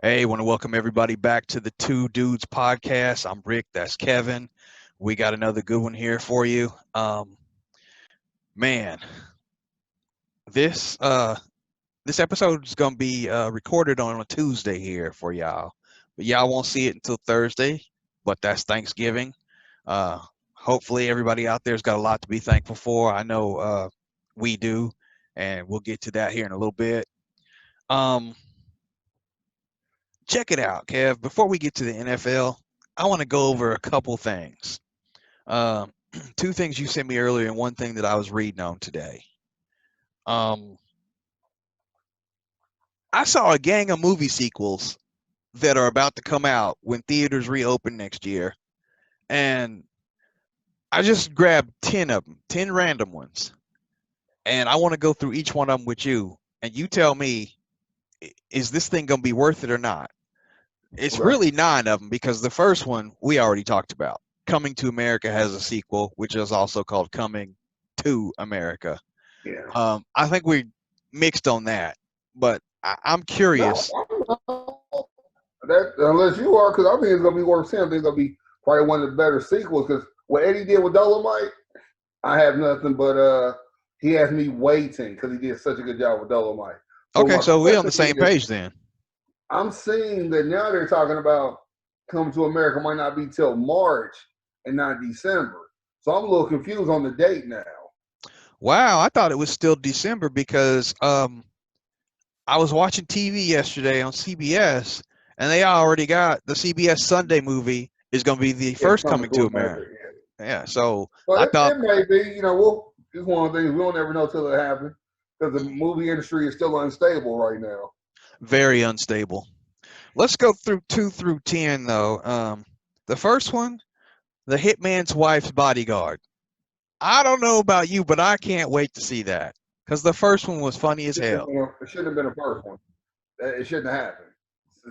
Hey, want to welcome everybody back to the Two Dudes podcast. I'm Rick. That's Kevin. We got another good one here for you. Man, this this episode is gonna be recorded on a Tuesday here for y'all, but y'all won't see it until Thursday. But that's Thanksgiving. Uh, Hopefully, everybody out there's got a lot to be thankful for. I know we do, and we'll get to that here in a little bit. Um, Check it out, Kev. Before we get to the NFL, I want to go over a couple things. Um, Two things you sent me earlier, and one thing that I was reading on today. Um, I saw a gang of movie sequels that are about to come out when theaters reopen next year, and I just grabbed 10 of them, 10 random ones, and I want to go through each one of them with you, and you tell me, is this thing going to be worth it or not? It's Okay. really 9 of them because the first one we already talked about. Coming to America has a sequel, which is also called Coming to America. Yeah. I think we mixed on that, but I'm No, curious. I'm not. That unless you are, because I think it's gonna be worth seeing. I think it's gonna be probably one of the better sequels. Because what Eddie did with Dolomite, I have nothing but he has me waiting because he did such a good job with Dolomite. But Okay, my so we on the question same is, page then. I'm seeing that now they're talking about Come to America might not be till March and not December. So I'm a little confused on the date now. Wow, I thought it was still December because I was watching TV yesterday on CBS, and they already got the CBS Sunday movie is going to be the It's first coming Coming to to America. America. Yeah. Yeah, so But I thought it may be, it's one of the things we don't ever know till it happens because the movie industry is still unstable right now. very unstable. Let's go through 2 through 10 though. The first one, The Hitman's Wife's Bodyguard. I don't know about you, but I can't wait to see that because the first one was funny as hell. It shouldn't have been a first one. It shouldn't have happened.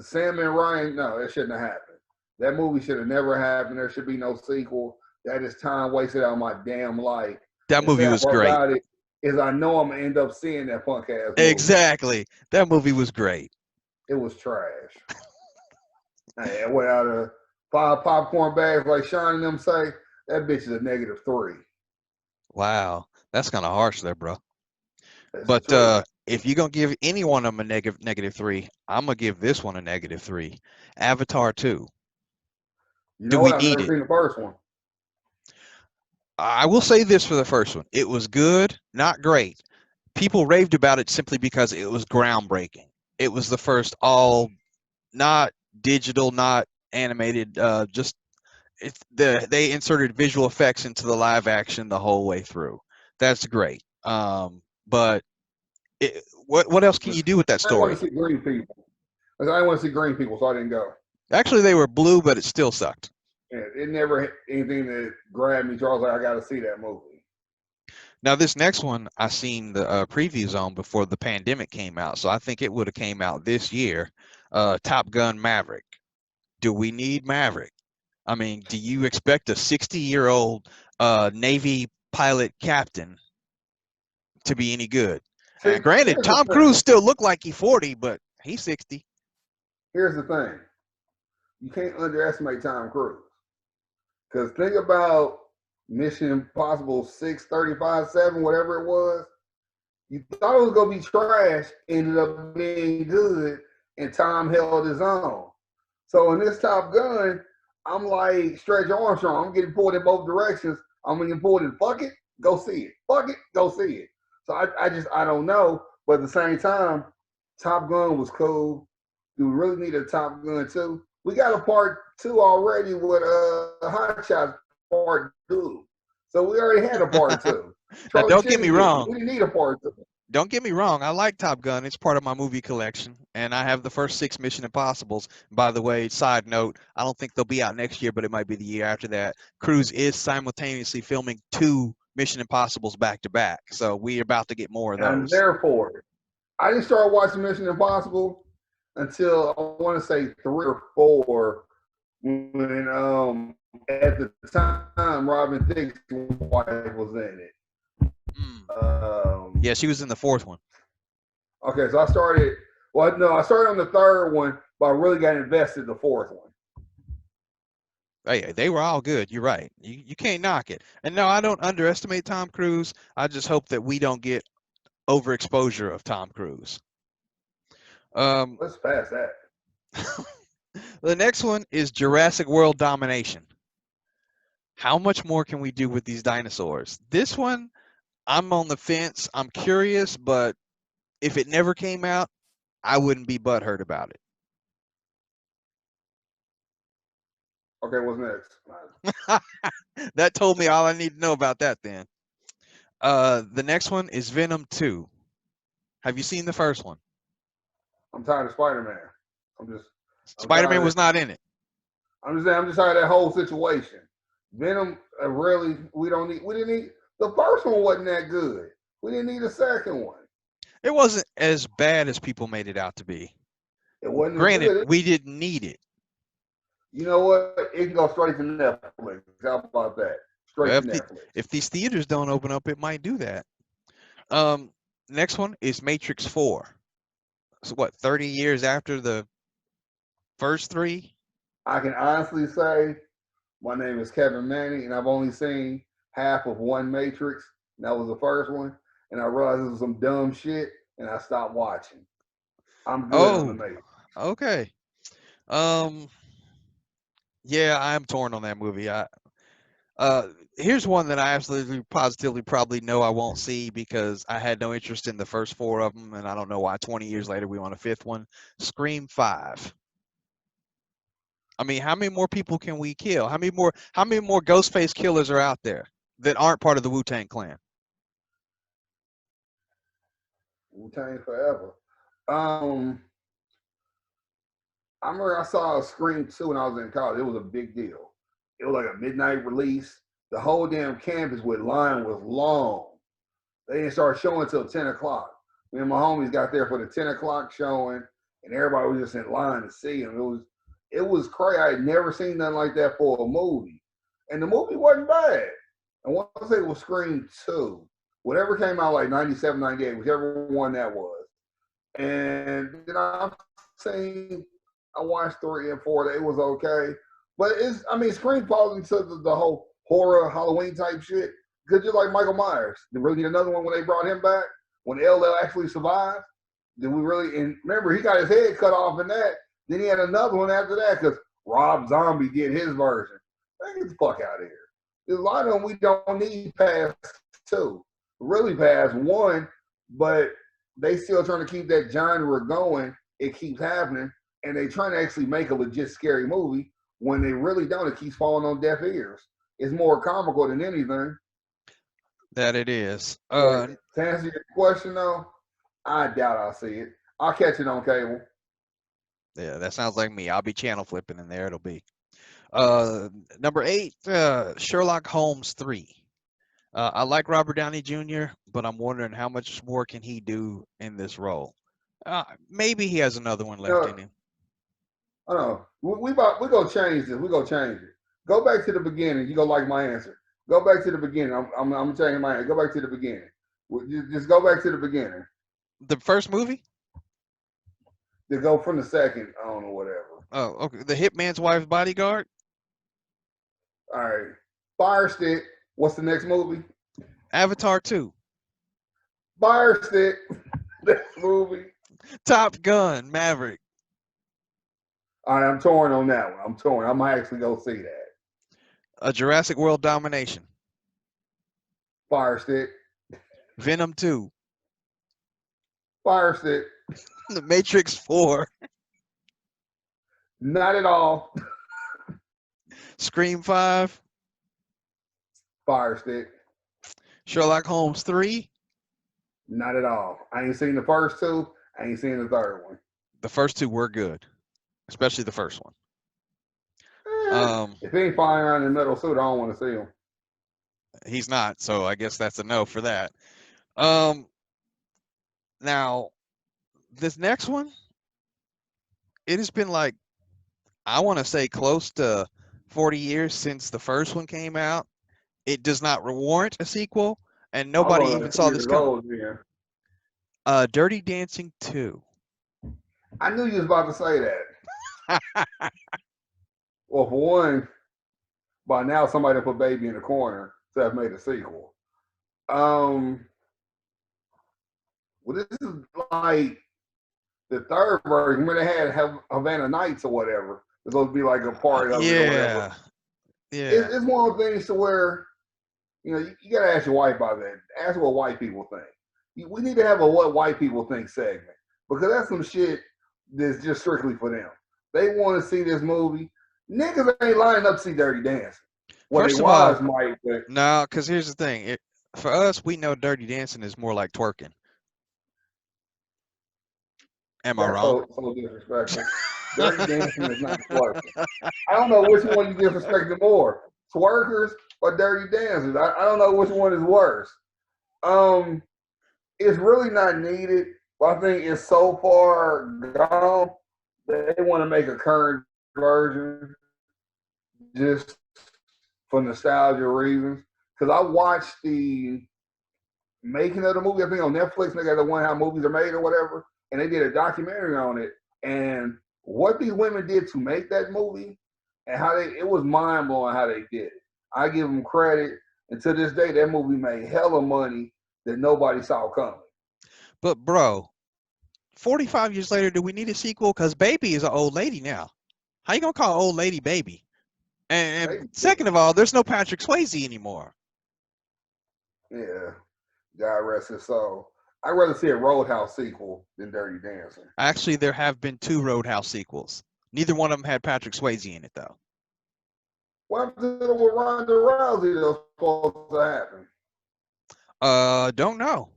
Sam and Ryan, no, it shouldn't have happened. That movie should have never happened. There should be no sequel. That is time wasted out of my damn life. That The movie sad was part great. about it is I know I'm gonna end up seeing that punk ass movie. Exactly. That movie was great. It was trash. Hey, I went out of 5 popcorn bags, like Sean and them say. That bitch is a -3. Wow. That's kind of harsh there, bro. That's the But truth. if you're going to give any one of them a negative 3, I'm going to give this one a -3. Avatar 2. You Do know we what? I've need never it? seen the first one. I will say this for the first one. It was good, not great. People raved about it simply because it was groundbreaking. It was the first all not digital, not animated, just they inserted visual effects into the live action the whole way through. That's great. But what else can you do with that I didn't want story? to see green people. I didn't want to see green people, so I didn't go. Actually, they were blue, but it still sucked. And it never hit anything that grabbed me. So I was like, I got to see that movie. Now, this next one I seen the previews on before the pandemic came out, so I think it would have came out this year. Top Gun Maverick. Do we need Maverick? I mean, do you expect a 60-year-old Navy pilot captain to be any good? See, Granted, here's the Tom thing. Cruise still look like he's 40, but he's 60. Here's the thing. You can't underestimate Tom Cruise. Because think about Mission Impossible 6, 35, 7, whatever it was. You thought it was going to be trash, ended up being good, and Tom held his own. So in this Top Gun, I'm like Stretch Armstrong. I'm getting pulled in both directions. I'm getting pulled in, fuck it, go see it. Fuck it, go see it. So I don't know. But at the same time, Top Gun was cool. Do we really need a Top Gun 2? We got a part 2 already with Hot Shots part 2. So we already had a part 2. Now, Charlie don't get me Sheen did it. wrong. We didn't need a part 2. Don't get me wrong. I like Top Gun. It's part of my movie collection, and I have the first 6 Mission Impossibles. By the way, side note, I don't think they'll be out next year, but it might be the year after that. Cruise is simultaneously filming 2 Mission Impossibles back to back, so we're about to get more of And I'm those. there for it. I didn't start watching Mission Impossible until I want to say 3 or 4 when at the time Robin Thicke's wife was in it. Mm. Um, Yeah, she was in the 4th one. okay, so I started. Well, no, I started on the third one, but I really got invested in the fourth one. Hey, they were all good. You're right. You can't knock it. And no, I don't underestimate Tom Cruise. I just hope that we don't get overexposure of Tom Cruise. Let's pass that. The next one is Jurassic World Domination. How much more can we do with these dinosaurs? This one, I'm on the fence. I'm curious, but if it never came out, I wouldn't be butthurt about it. Okay, what's next? That told me all I need to know about that then. The next one is Venom 2. Have you seen the first one? I'm tired of Spider-Man. I'm Spider-Man tired was not in it. I'm just saying, I'm just tired of that whole situation. Venom, really, we didn't need, the first one wasn't that good. We didn't need a second one. It wasn't as bad as people made it out to be. It wasn't as Granted, good. we didn't need it. You know what? It can go straight to Netflix. How about that? Straight Well, to Netflix. if these theaters don't open up, it might do that. Next one is Matrix 4. So what, 30 years after the first three? I can honestly say my name is Kevin Manning, and I've only seen half of one Matrix. And that was the first one. And I realized it was some dumb shit, and I stopped watching. I'm good on the Matrix. Okay. Yeah, I'm torn on that movie. Here's one that I absolutely positively probably know I won't see because I had no interest in the first four of them, and I don't know why 20 years later we want a fifth one. Scream 5. I mean, how many more people can we kill? How many more Ghostface killers are out there that aren't part of the Wu-Tang Clan? Wu-Tang forever. I remember I saw Scream 2 when I was in college. It was a big deal. It was like a midnight release. The whole damn campus with line was long. They didn't start showing until 10 o'clock. Me and my homies got there for the 10 o'clock showing, and everybody was just in line to see him. It was crazy. I had never seen nothing like that for a movie. And the movie wasn't bad. I want to say it was Scream 2. Whatever came out like 97, 98, whichever one that was. And then I watched 3 and 4. It was okay. But Scream falls into the whole horror Halloween type shit. Because just like Michael Myers, did we really need another one when they brought him back? When LL actually survived? Did we really? And remember, he got his head cut off in that. Then he had another one after that because Rob Zombie did his version. Man, get the fuck out of here. There's a lot of them we don't need past 2. Really past 1, but they still trying to keep that genre going. It keeps happening. And they trying to actually make a legit scary movie. When they really don't, it keeps falling on deaf ears. It's more comical than anything. That it is. To answer your question, though, I doubt I'll see it. I'll catch it on cable. Yeah, that sounds like me. I'll be channel flipping, and there it'll be. Number 8, Sherlock Holmes 3. I like Robert Downey Jr., but I'm wondering how much more can he do in this role. Maybe he has another one left in him. I don't know. We gonna change this. We gonna change it. Go back to the beginning. You gonna like my answer. Go back to the beginning. I'm changing my answer. Go back to the beginning. Just go back to the beginning. The first movie? To go from the second on or whatever. Oh, okay. The Hitman's Wife's Bodyguard? All right. Fire Stick. What's the next movie? Avatar 2. Fire Stick. Next movie. Top Gun, Maverick. All right, I'm torn on that one. I'm torn. I might actually go see that. A Jurassic World Domination. Fire Stick. Venom 2. Fire Stick. The Matrix 4. Not at all. Scream 5. Fire Stick. Sherlock Holmes 3. Not at all. I ain't seen the first 2. I ain't seen the third one. The first 2 were good, especially the first one. If he ain't flying around in the metal suit, I don't want to see him. He's not, so I guess that's a no for that. Now, this next one, it has been like, I want to say close to 40 years since the first one came out. It does not warrant a sequel, and nobody even saw this coming. Dirty Dancing 2. I knew you was about to say that. Well, for one, by now somebody put Baby in the corner, so I've made a sequel. Well, this is like the third version when they had Havana Nights or whatever. It's supposed to be like a part of it or whatever. Yeah. It's one of the things to where you got to ask your wife about that. Ask what white people think. We need to have a what white people think segment because that's some shit that's just strictly for them. They want to see this movie. Niggas ain't lining up to see Dirty Dancing. Well, First they of all, was might, but no, because here's the thing. For us, we know Dirty Dancing is more like twerking. Am I that's wrong? so disrespectful. Dirty Dancing is not twerking. I don't know which one you disrespect more, twerkers or Dirty Dancers. I don't know which one is worse. It's really not needed, but I think it's so far gone that they want to make a current version just for nostalgia reasons. Because I watched the making of the movie, I think on Netflix, they got the one how movies are made or whatever, and they did a documentary on it. And what these women did to make that movie and how it was mind blowing how they did it. I give them credit. And to this day, that movie made hella money that nobody saw coming. But bro, 45 years later, do we need a sequel? Because Baby is an old lady now. How you gonna call an old lady Baby? And second of all, there's no Patrick Swayze anymore. Yeah, God rest his soul. I'd rather see a Roadhouse sequel than Dirty Dancing. Actually, there have been 2 Roadhouse sequels. Neither one of them had Patrick Swayze in it, though. What happened to with Ronda Rousey that was supposed to happen? Don't know.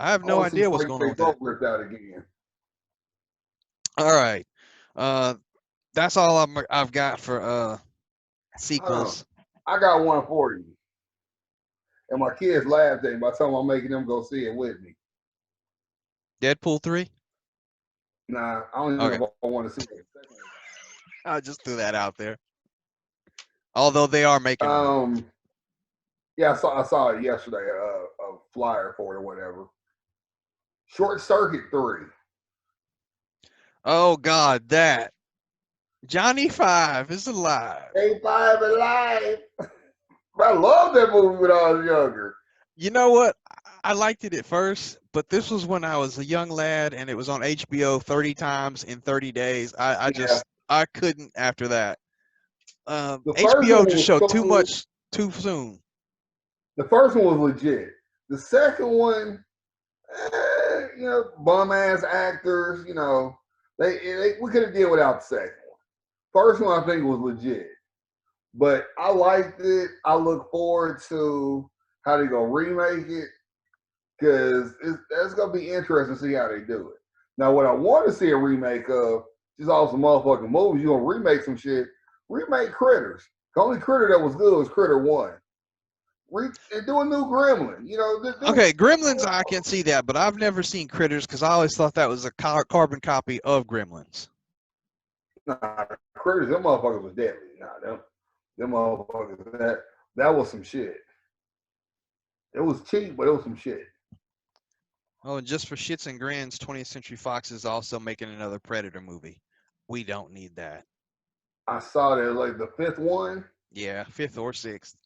I have no idea what's going on with that. Ripped out again. All right. That's all I've got for sequels. I got one for you. And my kids laughed at me by telling me I'm making them go see it with me. Deadpool 3? Nah, I don't even know if I want to see it. I just threw that out there. Although they are making one. Yeah, I saw it yesterday, a flyer for it or whatever. Short Circuit 3. Oh God, that Johnny Five is alive. A5 alive. I love that movie when I was younger. You know what? I liked it at first, but this was when I was a young lad and it was on HBO 30 times in 30 days. I couldn't after that. HBO just showed too much too soon. The first one was legit. The second one, bum ass actors, we could have did without the second one. First one I think was legit. But I liked it. I look forward to how they gonna remake it because it's gonna be interesting to see how they do it. Now, what I want to see a remake of, just all some motherfucking movies. You gonna remake some shit? Remake Critters. The only Critter that was good was Critter 1. And do a new Gremlin. Okay, Gremlins, I can see that, but I've never seen Critters because I always thought that was a carbon copy of Gremlins. Nah, Critters, them motherfuckers was deadly. Nah, them motherfuckers, that was some shit. It was cheap, but it was some shit. Oh, and just for shits and grins, 20th Century Fox is also making another Predator movie. We don't need that. I saw that, like the 5th one. Yeah, 5th or 6th.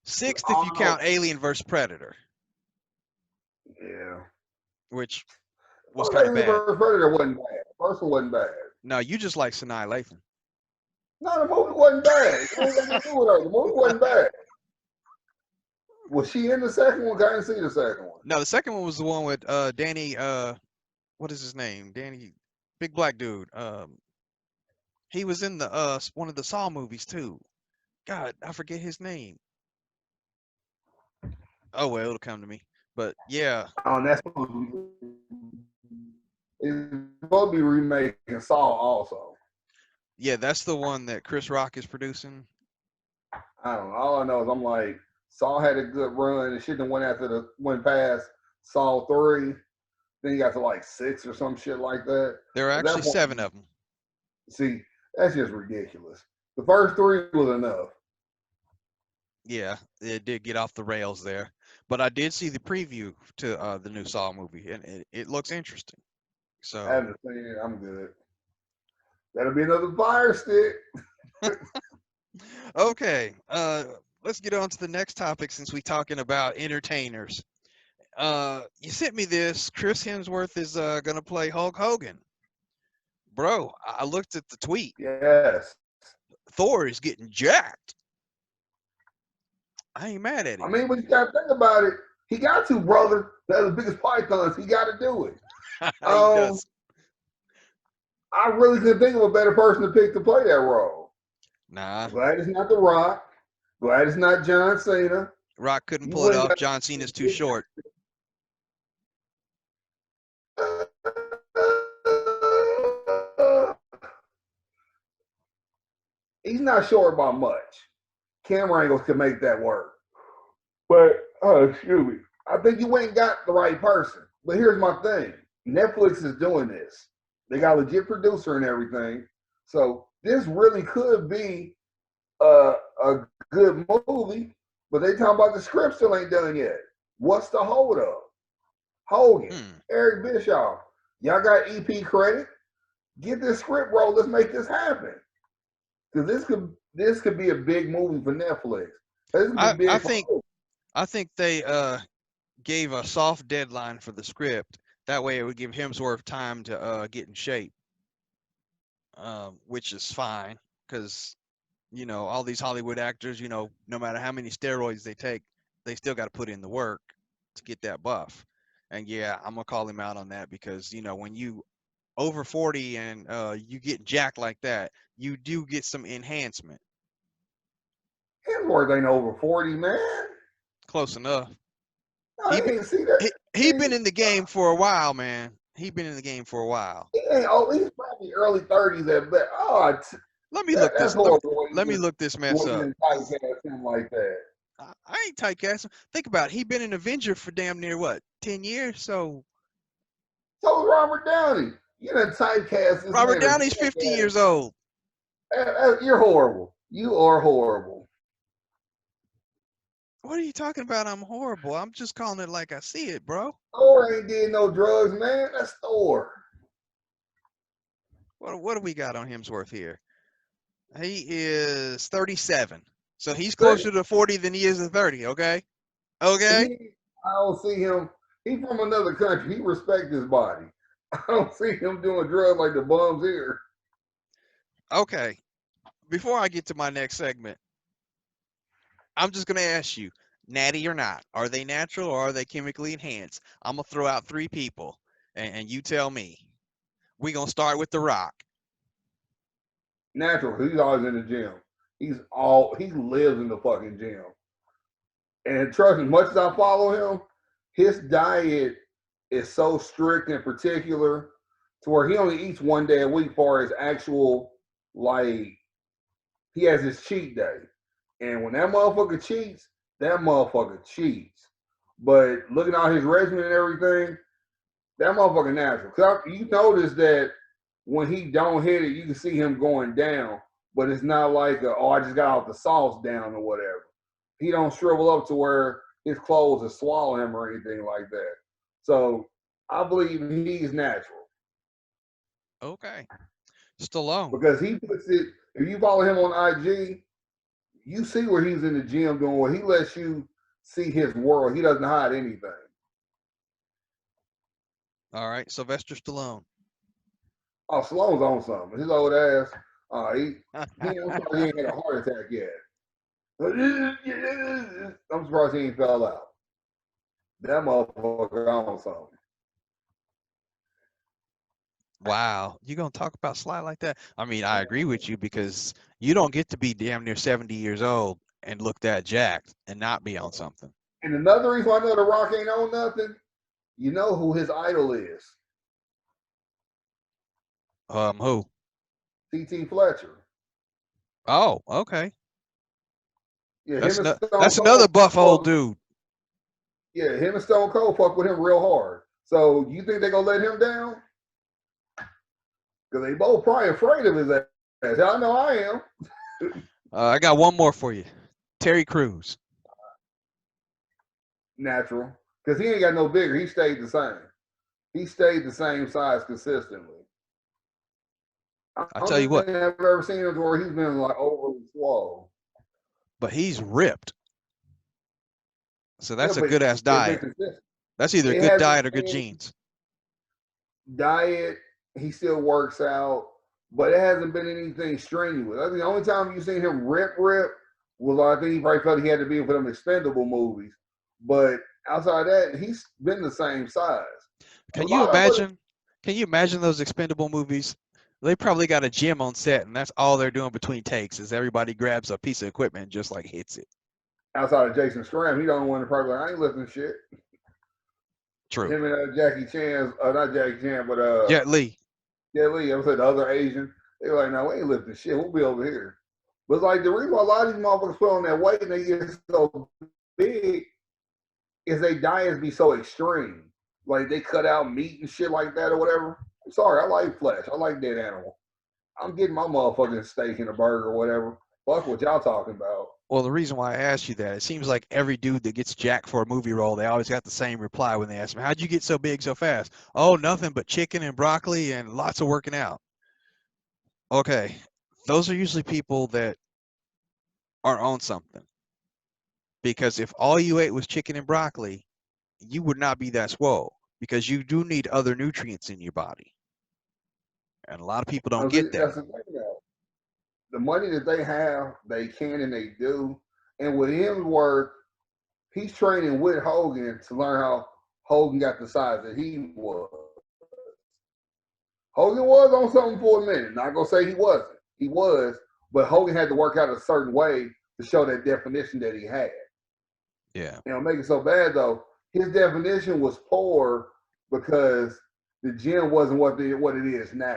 6th if you count Alien vs. Predator. Yeah. Which was kind of bad. Alien vs. Predator wasn't bad. The first one wasn't bad. No, you just like Sanaa Lathan. No, the movie wasn't bad. The movie wasn't bad. Was she in the second one? I didn't see the second one. No, the second one was the one with Danny. What is his name? Danny, big black dude. He was in the one of the Saw movies too. God, I forget his name. Oh well, it'll come to me. But yeah. That's it's supposed to be remaking Saw also. Yeah, that's the one that Chris Rock is producing. I don't know. All I know is I'm like, Saw had a good run and shit. Then went past Saw 3. Then you got to like 6 or some shit like that. There are actually 7 of them. See, that's just ridiculous. The first 3 was enough. Yeah, it did get off the rails there. But I did see the preview to the new Saw movie, and it looks interesting. So I haven't seen it. I'm good. That'll be another fire stick. Okay, let's get on to the next topic since we're talking about entertainers. You sent me this. Chris Hemsworth is gonna play Hulk Hogan. Bro, I looked at the tweet. Yes. Thor is getting jacked. I ain't mad at I him. mean, but you gotta think about it. He got to, brother. They're the biggest pythons. He got to do it. He does. I really couldn't think of a better person to pick to play that role. Nah, Glad it's not The Rock. Glad it's not John Cena. Rock couldn't You pull it wouldn't off. got- John Cena's too short. He's not short by much. Camera angles can make that work. But, excuse me. I think you ain't got the right person. But here's my thing. Netflix is doing this. They got a legit producer and everything. So this really could be a good movie. But they talking about the script still ain't done yet. What's the hold up? Hogan, Eric Bischoff. Y'all got EP credit? Get this script roll. Let's make this happen. Because this could be a big movie for Netflix. I think they gave a soft deadline for the script. That way it would give Hemsworth time to get in shape, which is fine because, you know, all these Hollywood actors, you know, no matter how many steroids they take, they still got to put in the work to get that buff. And yeah, I'm going to call him out on that because, you know, when you over 40 and you get jacked like that, you do get some enhancement. Hemsworth ain't over 40, man. Close enough. No, he ain't see that. He been in the game for a while, man. He been in the game for a while. He ain't. Oh, he's probably early 30s at best. Oh, let me look this. Let me look this mess up. Him like that. I ain't typecasting. Think about it. He been an Avenger for damn near what 10 years. So is Robert Downey. You done typecast this. Robert Downey's 50 years old. You're horrible. You are horrible. What are you talking about? I'm horrible. I'm just calling it like I see it, bro. Thor ain't did no drugs, man. That's Thor. What do we got on Hemsworth here? He is 37. So he's closer to 40 than he is to 30, okay? Okay? I don't see him. He's from another country. He respects his body. I don't see him doing drugs like the bums here. Okay. Before I get to my next segment, I'm just going to ask you, natty or not, are they natural or are they chemically enhanced? I'm going to throw out 3 people, and you tell me. We're going to start with The Rock. Natural. He's always in the gym. He lives in the fucking gym. And trust me, as much as I follow him, his diet is so strict and particular to where he only eats 1 day a week for his actual, like, he has his cheat day. And when that motherfucker cheats, that motherfucker cheats. But looking at his regimen and everything, that motherfucker natural. Cause you notice that when he don't hit it, you can see him going down. But it's not like, I just got off the sauce down or whatever. He don't shrivel up to where his clothes will swallow him or anything like that. So I believe he's natural. Okay. Stallone. Because he puts it, if you follow him on IG, you see where he's in the gym doing what he lets you see his world. He doesn't hide anything. All right. Sylvester Stallone. Oh, Stallone's on something. His old ass, he ain't had a heart attack yet. I'm surprised he ain't fell out. That motherfucker on something. Wow. You going to talk about Sly like that? I mean, I agree with you because you don't get to be damn near 70 years old and look that jacked and not be on something. And another reason why I know The Rock ain't on nothing, you know who his idol is. Who? T.T. Fletcher. Oh, okay. Yeah, that's another buff old dude. Yeah, him and Stone Cold fuck with him real hard. So you think they gonna let him down? Because they both probably afraid of his ass. I know I am. I got one more for you. Terry Crews. Natural. Because he ain't got no bigger. He stayed the same. He stayed the same size consistently. I tell you don't what, think I've ever seen him where he's been like overly swole. but he's ripped. So Yeah, that's a but good ass it's been diet. consistent. That's either a It good hasn't diet or good been genes. diet. He still works out, but it hasn't been anything strenuous. I think the only time you've seen him rip was I think he probably felt he had to be for them expendable movies. But outside of that, he's been the same size. A Can you lot of other imagine? Can you imagine those expendable movies? They probably got a gym on set, and that's all they're doing between takes is everybody grabs a piece of equipment and just like hits it. outside of Jason Schramm, he don't want to probably like, I ain't lifting shit. True. Him and Jackie Chan, not Jackie Chan, but Jet Li. Jet Li, I said the other Asian. They were like, no, we ain't lifting shit. We'll be over here. But it's like the reason why a lot of these motherfuckers put on that weight and they get so big is they diets be so extreme. Like they cut out meat and shit like that or whatever. I'm sorry, I like flesh. I like dead animal. I'm getting my motherfucking steak and a burger or whatever. Fuck what y'all talking about. Well, the reason why I asked you that, it seems like every dude that gets jacked for a movie role, they always got the same reply when they ask him, "How'd you get so big so fast?" "Oh, nothing but chicken and broccoli and lots of working out." Okay, those are usually people that are on something. Because if all you ate was chicken and broccoli, you would not be that swole because you do need other nutrients in your body. And a lot of people don't get that. That's the thing now. The money that they have, they can and they do. And with Hemsworth, he's training with Hogan to learn how Hogan got the size that he was. Hogan was on something for a minute. Not gonna say he wasn't. He was, but Hogan had to work out a certain way to show that definition that he had. Yeah. Make it so bad though. His definition was poor because the gym wasn't what it is now.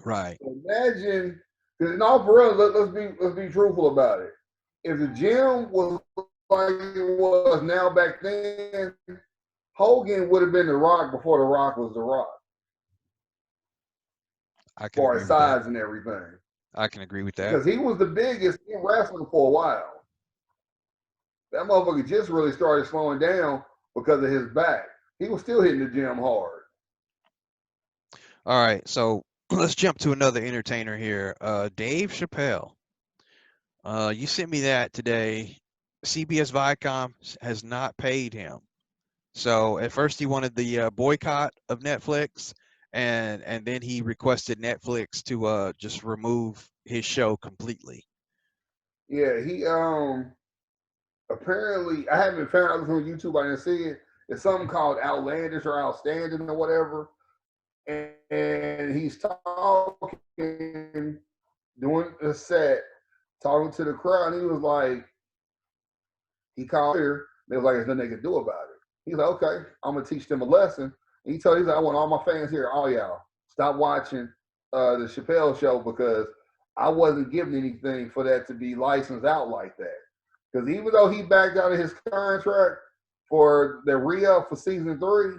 Right. So imagine, because in all for real, let's be truthful about it. If the gym was like it was now back then, Hogan would have been The Rock before The Rock was The Rock. I can For agree his with that. size and everything. I can agree with that. Because he was the biggest in wrestling for a while. That motherfucker just really started slowing down because of his back. He was still hitting the gym hard. All right, so let's jump to another entertainer here. Dave Chappelle. You sent me that today. CBS Viacom has not paid him. So at first he wanted the boycott of Netflix, and then he requested Netflix to just remove his show completely. Yeah, he apparently I haven't found out from YouTube. I didn't see it. It's something called Outlandish or Outstanding or whatever. And he's talking, doing a set, talking to the crowd, and he was like, he called here. They was like, there's nothing they can do about it. He's like, okay, I'm gonna teach them a lesson. And he's like, I want all my fans here, all y'all, stop watching the Chappelle show because I wasn't giving anything for that to be licensed out like that. Because even though he backed out of his contract for the re-up for season 3,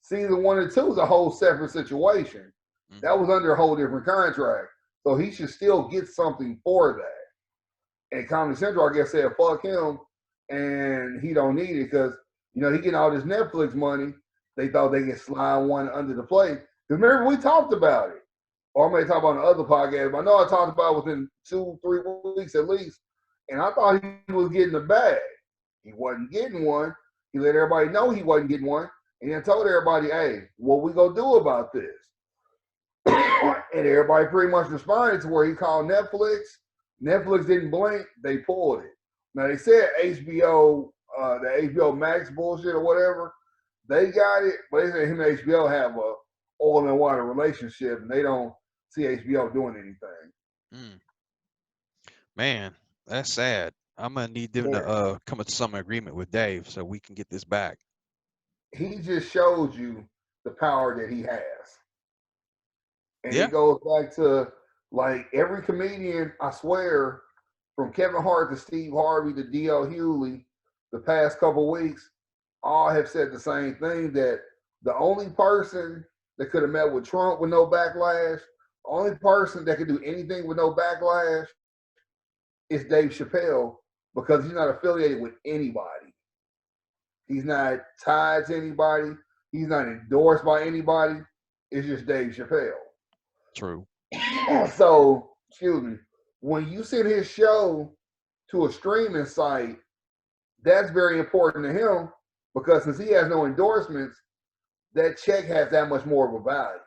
season 1 and 2 is a whole separate situation. Mm-hmm. That was under a whole different contract. So he should still get something for that. And Comedy Central, I guess, said, fuck him, and he don't need it because, he getting all this Netflix money. They thought they could slide one under the plate. Because remember, we talked about it. Or I may talk about on the other podcast, but I know I talked about it within 2-3 weeks at least. And I thought he was getting a bag. He wasn't getting one. He let everybody know he wasn't getting one. And then told everybody, hey, what we gonna do about this? And everybody pretty much responded to where he called Netflix. Netflix didn't blink. They pulled it. Now, they said HBO, the HBO Max bullshit or whatever, they got it, but they said him and HBO have a oil and water relationship, and they don't see HBO doing anything. Man, that's sad. I'm going to need them to come to some agreement with Dave so we can get this back. He just showed you the power that he has. And it goes back to, like, every comedian, I swear, from Kevin Hart to Steve Harvey to D.L. Hewley, the past couple weeks, all have said the same thing, that the only person that could have met with Trump with no backlash, the only person that could do anything with no backlash is Dave Chappelle, because he's not affiliated with anybody. He's not tied to anybody. He's not endorsed by anybody. It's just Dave Chappelle. True. So, excuse me, when you send his show to a streaming site, that's very important to him because since he has no endorsements, that check has that much more of a value.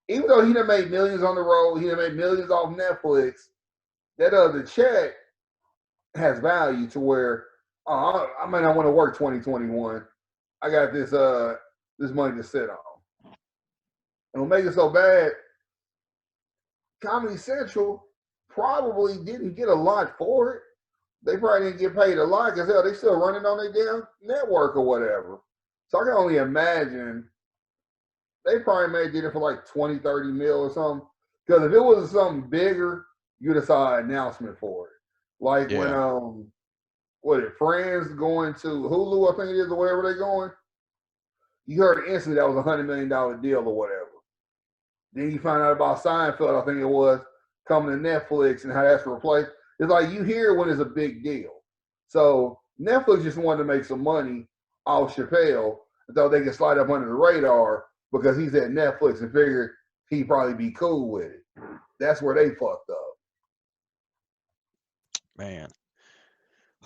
Even though he done made millions on the road, he done made millions off Netflix, that other check has value to where I might not want to work 2021. I got this money to sit on. And what makes it so bad, Comedy Central probably didn't get a lot for it. They probably didn't get paid a lot because hell, they still running on their damn network or whatever. So I can only imagine they probably made it for like 20, 30 mil or something. Because if it was something bigger, you'd have saw an announcement for it. Like when Friends going to Hulu, I think it is, or wherever they're going, you heard instantly that was $100 million deal or whatever. Then you find out about Seinfeld, I think it was, coming to Netflix and how that's replaced. It's like you hear when it's a big deal. So Netflix just wanted to make some money off Chappelle, though they could slide up under the radar because he's at Netflix and figured he'd probably be cool with it. That's where they fucked up. Man.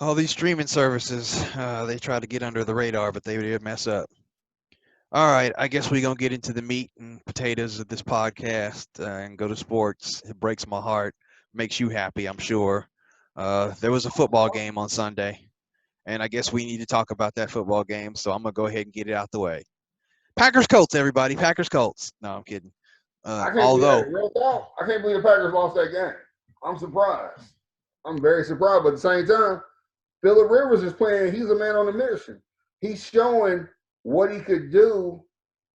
All these streaming services, they try to get under the radar, but they did mess up. All right, I guess we're going to get into the meat and potatoes of this podcast and go to sports. It breaks my heart, makes you happy, I'm sure. There was a football game on Sunday, and I guess we need to talk about that football game, so I'm going to go ahead and get it out the way. Packers-Colts, everybody. Packers-Colts. No, I'm kidding. I can't believe the Packers lost that game. I'm surprised. I'm very surprised, but at the same time, Phillip Rivers is playing. He's a man on a mission. He's showing what he could do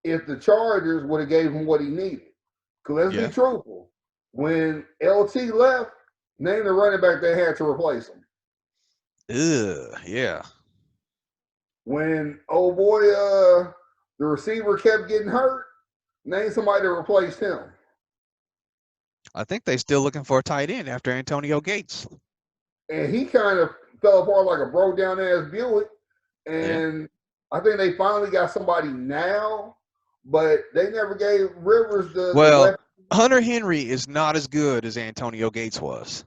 if the Chargers would have gave him what he needed. Because let's be truthful. When LT left, name the running back they had to replace him. Yeah. When the receiver kept getting hurt, name somebody to replace him. I think they're still looking for a tight end after Antonio Gates. And he kind of fell apart like a broke down ass Buick. And I think they finally got somebody now, but they never gave Rivers the Hunter Henry is not as good as Antonio Gates was.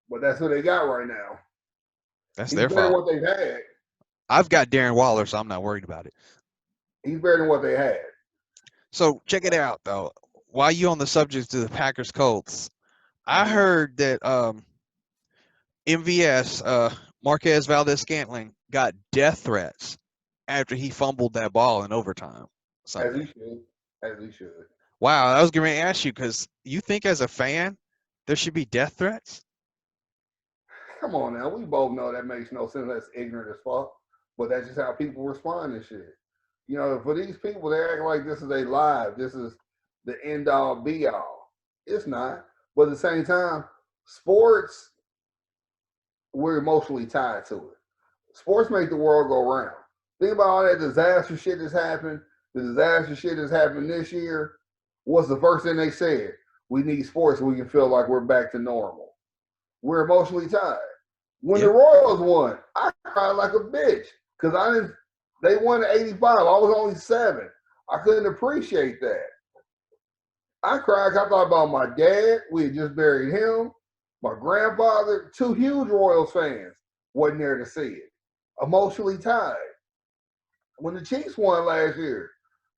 But that's who they got right now. That's their fault. What they've had. I've got Darren Waller, so I'm not worried about it. He's better than what they had. So check it out, though. While you're on the subject of the Packers-Colts, I heard that MVS, Marquez Valdez-Scantling, got death threats after he fumbled that ball in overtime. As he should. Wow, I was going to ask you because you think as a fan there should be death threats? Come on now, we both know that makes no sense. That's ignorant as fuck. But that's just how people respond to shit. You know, for these people, they act like this is their life. This is the end all be all. It's not. But at the same time, sports, we're emotionally tied to it. Sports make the world go round. Think about all that disaster shit that's happened. The disaster shit that's happened this year. What's the first thing they said? We need sports so we can feel like we're back to normal. We're emotionally tied. When the Royals won, I cried like a bitch because they won at 85. I was only 7. I couldn't appreciate that. I cried. I thought about my dad. We had just buried him. My grandfather, 2 huge Royals fans, wasn't there to see it. Emotionally tied. When the Chiefs won last year,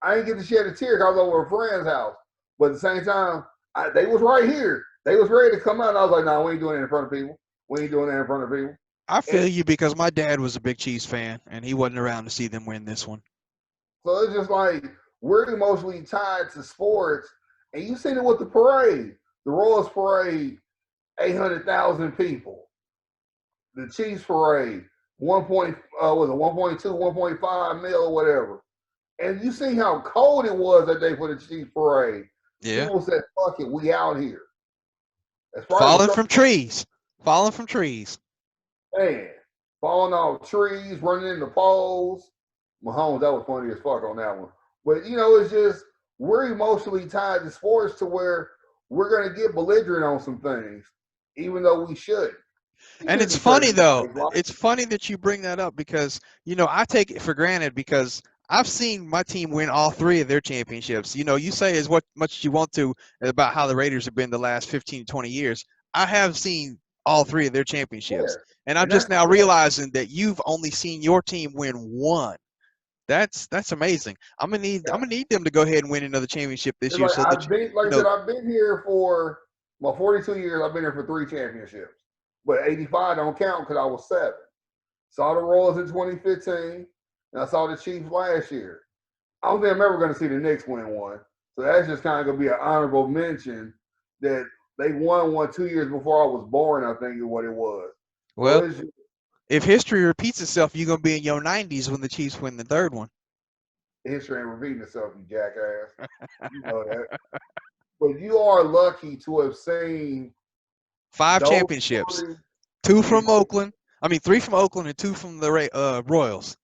I didn't get to shed a tear because I was over a friend's house. But at the same time, they was right here. They was ready to come out. And I was like, no, we ain't doing it in front of people. We ain't doing that in front of people. I feel you because my dad was a big Chiefs fan, and he wasn't around to see them win this one. So it's just like we're emotionally tied to sports. And you seen it with the parade. The Royals parade, 800,000 people. The Chiefs parade, 1.2, 1.5 mil or whatever. And you see how cold it was that day for the Chiefs parade. Yeah. People said, fuck it, we out here. Falling from trees. Man, falling off trees, running into poles. Mahomes, that was funny as fuck on that one. But, you know, it's just, we're emotionally tied to sports to where we're going to get belligerent on some things, even though we shouldn't. And it's funny, though. It's funny that you bring that up because, you know, I take it for granted because I've seen my team win all 3 of their championships. You know, you say as much as you want to about how the Raiders have been the last 15 to 20 years. I have seen all 3 of their Yeah, championships. And I'm and just that's now realizing that you've only seen your team win 1. That's amazing. I'm yeah. gonna need them to go ahead and win another championship this It's year like so that I've been, you like I know. said, I've been here for my 42 years. I've been here for 3 championships, but 85 don't count because I was 7. Saw the Royals in 2015, and I saw the Chiefs last year. I don't think I'm ever going to see the Knicks win one. So that's just kind of going to be an honorable mention that they won one 2 years before I was born, I think is what it was. So Well, it's if history repeats itself, you're gonna be in your 90s when the Chiefs win the 3rd one. history ain't repeating itself, you jackass. You know that. But you are lucky to have seen 5 those championships, stories 2 in from Oakland. I mean, 3 from Oakland and 2 from the Royals.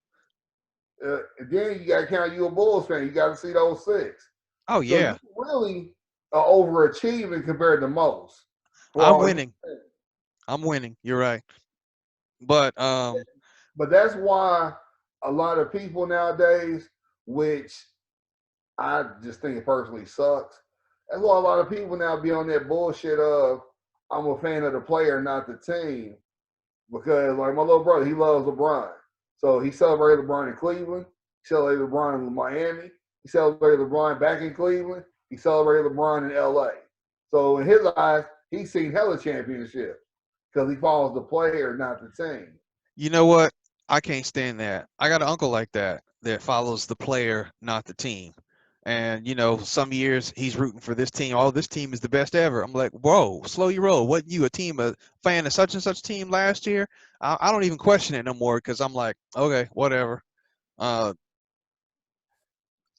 and then you got to count you a Bulls fan. You got to see those 6. Oh So you yeah, really are overachieving compared to most. For I'm all you, winning. I'm winning. You're right. But but that's why a lot of people nowadays, which I just think it personally sucks. That's why a lot of people now be on that bullshit of I'm a fan of the player, not the team. Because like my little brother, he loves LeBron. So he celebrated LeBron in Cleveland. He celebrated LeBron in Miami. He celebrated LeBron back in Cleveland. He celebrated LeBron in LA. So in his eyes, he's seen hella championships because he follows the player, not the team. you know what? I can't stand that. I got an uncle like that that follows the player, not the team. And you know, some years he's rooting for this team. Oh, this team is the best ever. I'm like, whoa, slow your roll. Wasn't you a fan of such and such team last year? I don't even question it no more because I'm like, okay, whatever. Uh,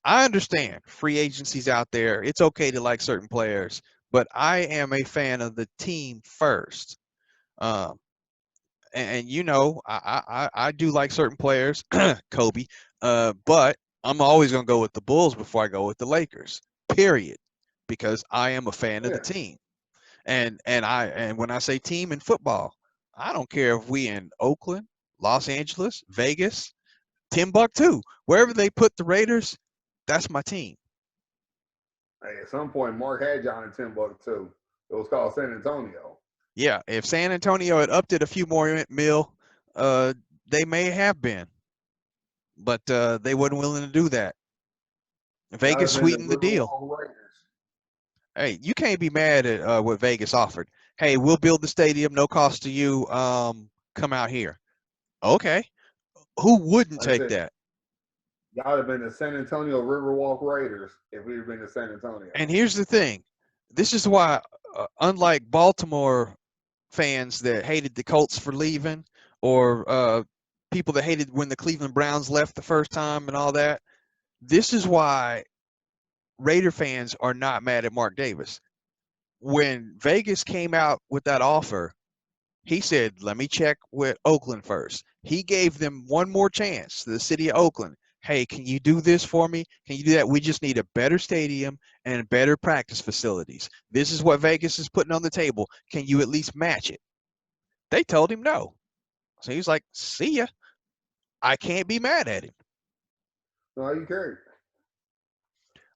I understand free agencies out there. It's okay to like certain players, but I am a fan of the team first. Um, and you know, I do like certain players, Kobe, but I'm always gonna go with the Bulls before I go with the Lakers. Period, because I am a fan of the Yeah. team. And when I say team in football, I don't care if we in Oakland, Los Angeles, Vegas, Timbuktu, wherever they put the Raiders, that's my team. Hey, at some point, Mark had John in Timbuktu. It was called San Antonio. Yeah, if San Antonio had upped it a few more mil, uh, they may have been, but they wasn't willing to do that. That would Vegas have been the sweetened the deal. Riverwalk Raiders. Hey, you can't be mad at what Vegas offered. Hey, we'll build the stadium, no cost to you. Come out here. Okay, who wouldn't Like I take said, that? y'all would have been the San Antonio Riverwalk Raiders if we'd have been to San Antonio. And here's the thing: this is why, unlike Baltimore fans that hated the Colts for leaving, or people that hated when the Cleveland Browns left the first time and all that, this is why Raider fans are not mad at Mark Davis. When Vegas came out with that offer, he said, let me check with Oakland first. He gave them one more chance, the city of Oakland. Hey, can you do this for me? Can you do that? We just need a better stadium and better practice facilities. This is what Vegas is putting on the table. Can you at least match it? They told him no. So he's like, see ya. I can't be mad at him. So you care.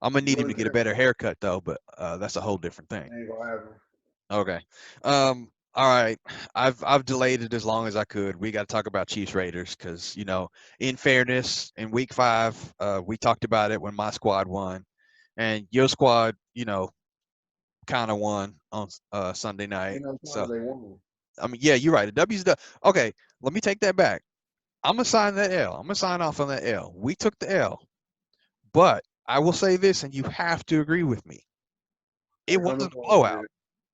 I'm gonna You need him really to get a care. better haircut though, but that's a whole different thing. Ain't gonna happen. Okay. All right. I've delayed it as long as I could. We got to talk about Chiefs Raiders because you know, in fairness, in Week 5, we talked about it when my squad won, and your squad, you know, kind of won on Sunday night. Ain't no So time they won. I mean, yeah, you're right. The W's the okay. Let me take that back. I'm gonna sign that L. I'm gonna sign off on that L. We took the L, but I will say this, and you have to agree with me. It Here comes the wasn't a bullshit. blowout.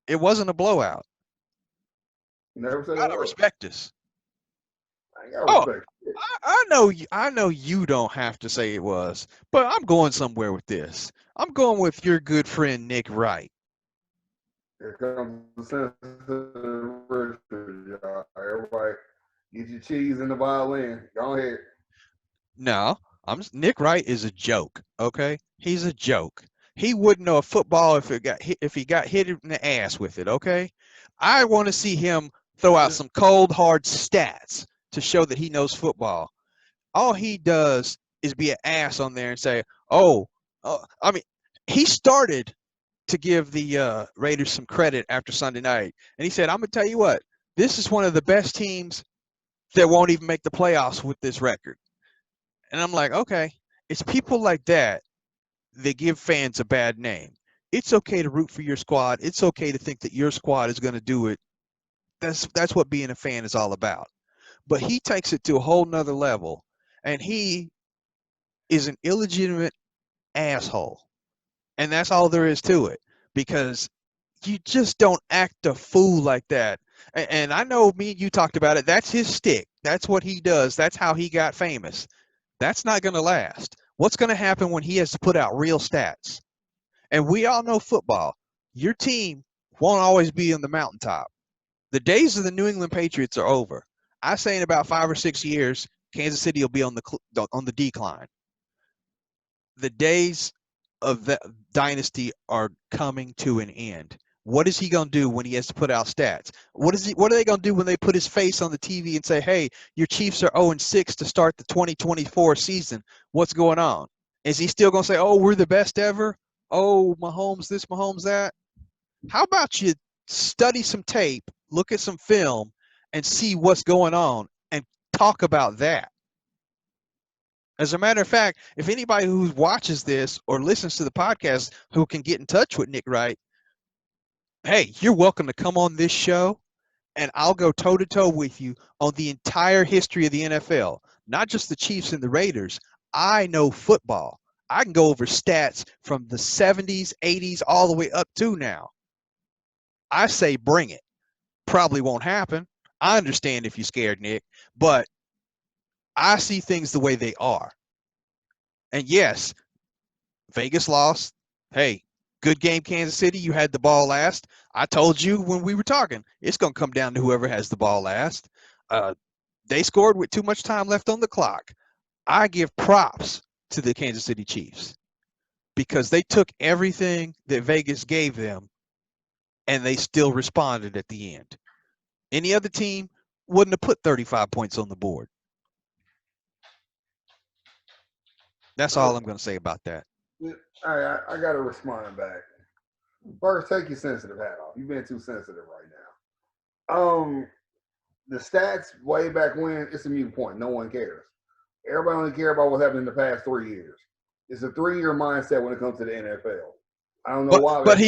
It wasn't a blowout. You never said You it gotta was. respect us. I ain't got Oh, respect. I know you don't have to say it was, but I'm going somewhere with this. I'm going with your good friend Nick Wright. Here comes the sensitive Richard, y'all. Everybody, get your cheese and the violin. Go ahead. No, Nick Wright is a joke. Okay, he's a joke. He wouldn't know a football if he got hit in the ass with it. Okay, I want to see him throw out some cold hard stats to show that he knows football. All he does is be an ass on there and say, oh, I mean, he started to give the Raiders some credit after Sunday night. And he said, I'm going to tell you what, this is one of the best teams that won't even make the playoffs with this record. And I'm like, okay, it's people like that that give fans a bad name. It's okay to root for your squad. It's okay to think that your squad is going to do it. That's what being a fan is all about. But he takes it to a whole nother level, and he is an illegitimate asshole. And that's all there is to it, because you just don't act a fool like that. And I know me and you talked about it. That's his stick. That's what he does. That's how he got famous. That's not going to last. What's going to happen when he has to put out real stats? And we all know football. Your team won't always be on the mountaintop. The days of the New England Patriots are over. I say in about 5 or 6 years, Kansas City will be on the decline. The days of that dynasty are coming to an end. What is he going to do when he has to put out stats? What are they going to do when they put his face on the TV and say, hey, your Chiefs are 0-6 to start the 2024 season. What's going on? Is he still going to say, oh, we're the best ever? Oh, Mahomes this, Mahomes that? How about you study some tape, look at some film, and see what's going on and talk about that? As a matter of fact, if anybody who watches this or listens to the podcast who can get in touch with Nick Wright, hey, you're welcome to come on this show, and I'll go toe-to-toe with you on the entire history of the NFL, not just the Chiefs and the Raiders. I know football. I can go over stats from the 70s, 80s, all the way up to now. I say bring it. Probably won't happen. I understand if you're scared, Nick, but I see things the way they are. And yes, Vegas lost. Hey, good game, Kansas City. You had the ball last. I told you when we were talking, it's going to come down to whoever has the ball last. They scored with too much time left on the clock. I give props to the Kansas City Chiefs because they took everything that Vegas gave them and they still responded at the end. Any other team wouldn't have put 35 points on the board. That's all I'm going to say about that. I got to respond back. First, take your sensitive hat off. You've been too sensitive right now. The stats way back when, it's a moot point. No one cares. Everybody only care about what happened in the past 3 years. It's a 3-year mindset when it comes to the NFL. I don't know why. But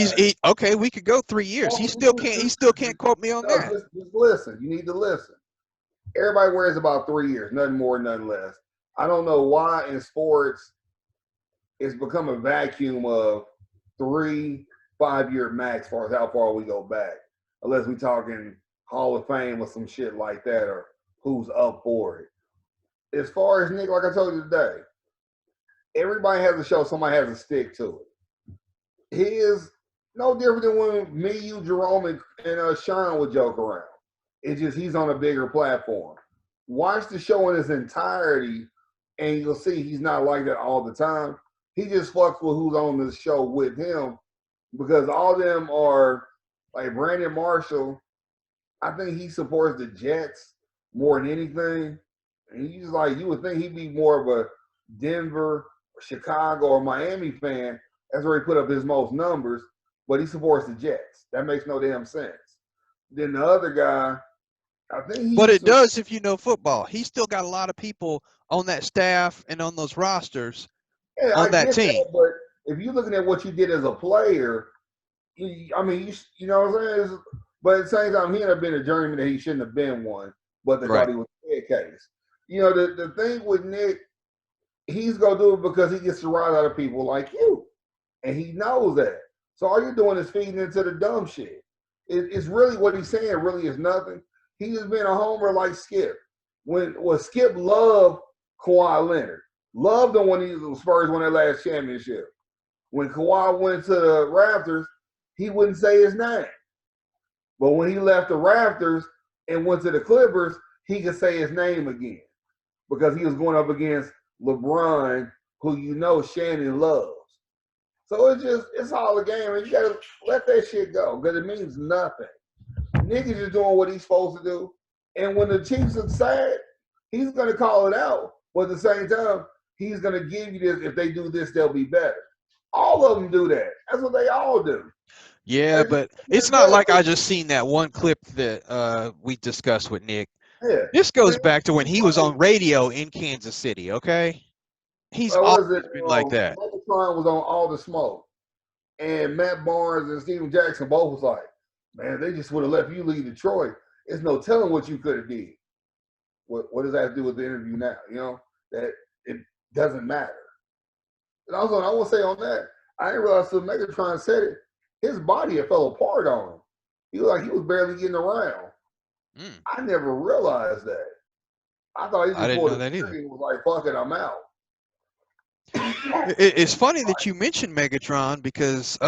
okay. We could go 3 years. He still can't quote me on that. Just listen. You need to listen. Everybody wears about 3 years, nothing more, nothing less. I don't know why in sports it's become a vacuum of 3 5-year max as far as how far we go back, unless we talking Hall of Fame or some shit like that, or who's up for it. As far as Nick, like I told you today, everybody has a show, somebody has a stick to it. He is no different than when me, you, Jerome, and Sean would joke around. It's just he's on a bigger platform. Watch the show in its entirety, and you'll see he's not like that all the time. He just fucks with who's on the show with him, because all of them are like Brandon Marshall. I think he supports the Jets more than anything. And he's like, you would think he'd be more of a Denver, Chicago, or Miami fan. That's where he put up his most numbers, but he supports the Jets. That makes no damn sense. Then the other guy, I think but it does if you know football. He's still got a lot of people on that staff and on those rosters on that team. But if you're looking at what you did as a player, you know what I'm saying? But at the same time, he ended up being a journeyman that he shouldn't have been one, but they thought he was a head case. You know, the thing with Nick, he's going to do it because he gets to rise out of people like you. And he knows that. So all you're doing is feeding into the dumb shit. It's really what he's saying really is nothing. He just been a homer like Skip. When Skip loved Kawhi Leonard. Loved him when the Spurs won their last championship. When Kawhi went to the Raptors, he wouldn't say his name. But when he left the Raptors and went to the Clippers, he could say his name again. Because he was going up against LeBron, who you know Shannon loves. So it's all a game, and you gotta let that shit go, because it means nothing. Nick is just doing what he's supposed to do. And when the Chiefs are sad, he's gonna call it out. But at the same time, he's going to give you this. If they do this, they'll be better. All of them do that. That's what they all do. Yeah, but it's not like I just seen that one clip that we discussed with Nick. Yeah. This goes back to when he was on radio in Kansas City, okay? He's always been like that. Megatron was on All the Smoke. And Matt Barnes and Steven Jackson both was like, man, they just would have left you lead Detroit. There's no telling what you could have did. What does that have to do with the interview now? You know, that it doesn't matter. And also, I want to say on that, I didn't realize until Megatron said it, his body had fell apart on him. He was like he was barely getting around. I never realized that. I thought he just pulled the trigger and was like, fuck it, I'm out. It's funny that you mentioned Megatron because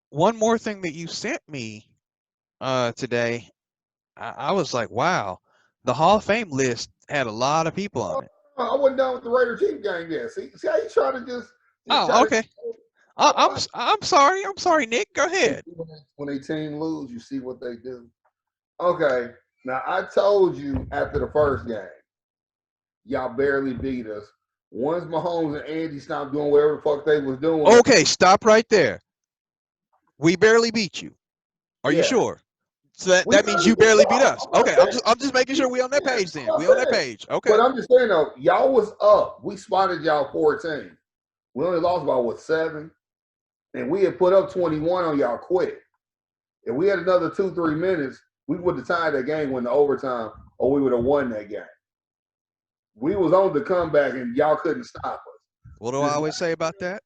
one more thing that you sent me today, I was like, wow, the Hall of Fame list had a lot of people on it. I wasn't done with the Raider Chief game yet. See how you try to just okay. I'm sorry, Nick. Go ahead. When a team lose, you see what they do. Okay, now I told you after the first game, y'all barely beat us. Once Mahomes and Andy stopped doing whatever the fuck they was doing. Okay, stop right there. We barely beat you. Are you sure? So that means you barely beat us. Okay, I'm just making sure we on that page then. We on that page. Okay. But I'm just saying though, y'all was up. We spotted y'all 14. We only lost about 7? And we had put up 21 on y'all quick. If we had another 2-3 minutes, we would have tied that game went to overtime, or we would have won that game. We was on the comeback, and y'all couldn't stop us. What do I always say about that?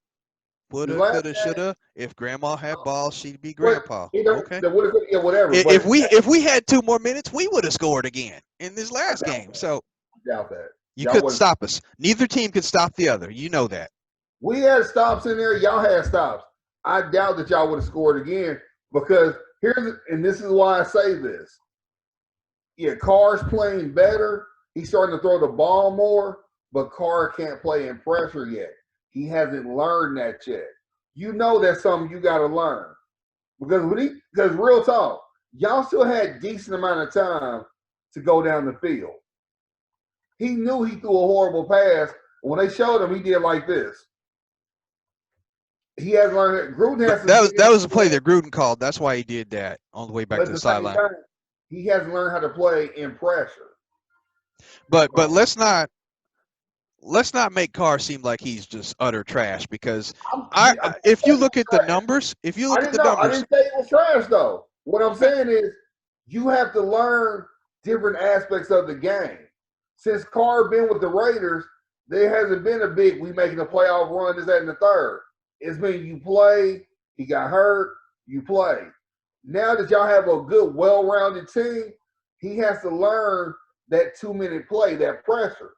Woulda, coulda, shoulda. If Grandma had balls, she'd be Grandpa. Okay. Yeah, whatever. If we had 2 more minutes, we would have scored again in this last game. So I doubt that. You couldn't stop us. Neither team could stop the other. You know that. We had stops in there. Y'all had stops. I doubt that y'all would have scored again because and this is why I say this. Yeah, Carr's playing better. He's starting to throw the ball more, but Carr can't play in pressure yet. He hasn't learned that yet. You know that's something you got to learn. Because real talk, y'all still had decent amount of time to go down the field. He knew he threw a horrible pass. When they showed him, he did like this. He has learned that Gruden has that was a play that Gruden called. That's why he did that on the way back to the sideline. He hasn't learned how to play in pressure. But let's not make Carr seem like he's just utter trash because if you look at the numbers, I didn't say it was trash though. What I'm saying is you have to learn different aspects of the game. Since Carr been with the Raiders, there hasn't been a big we making a playoff run, this, that, and the third. It's been you play, he got hurt, you play. Now that y'all have a good, well-rounded team, he has to learn that 2-minute play, that pressure.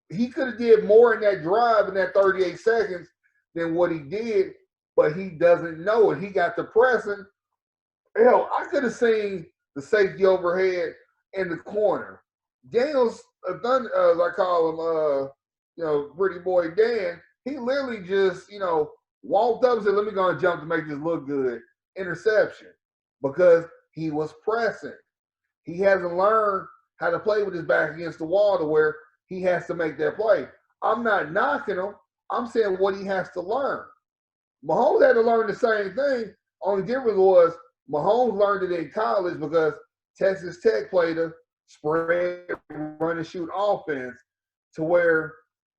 He could have did more in that drive in that 38 seconds than what he did, but he doesn't know it. He got the pressing. Hell, I could have seen the safety overhead in the corner. Daniels, as I call him, pretty boy Dan, he literally just, walked up and said, let me go and jump to make this look good. Interception. Because he was pressing. He hasn't learned how to play with his back against the wall to where he has to make that play. I'm not knocking him. I'm saying what he has to learn. Mahomes had to learn the same thing. Only difference was Mahomes learned it in college because Texas Tech played a spread, run and shoot offense to where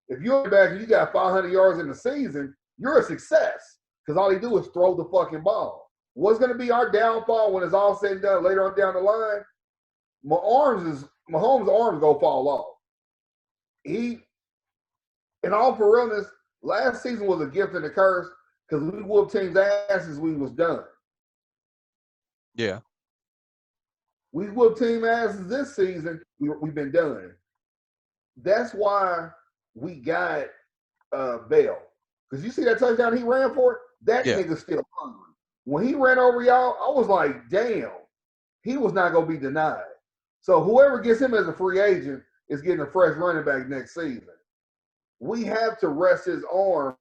if you're back and you got 500 yards in the season, you're a success because all he do is throw the fucking ball. What's going to be our downfall when it's all said and done later on down the line? Mahomes' arms go fall off. In all for realness, last season was a gift and a curse because we whooped teams' asses we was done. Yeah. We whooped team asses this season, we've been done. That's why we got Bell. Because you see that touchdown he ran for? That nigga's still hungry. When he ran over y'all, I was like, damn, he was not going to be denied. So whoever gets him as a free agent is getting a fresh running back next season. We have to rest his arm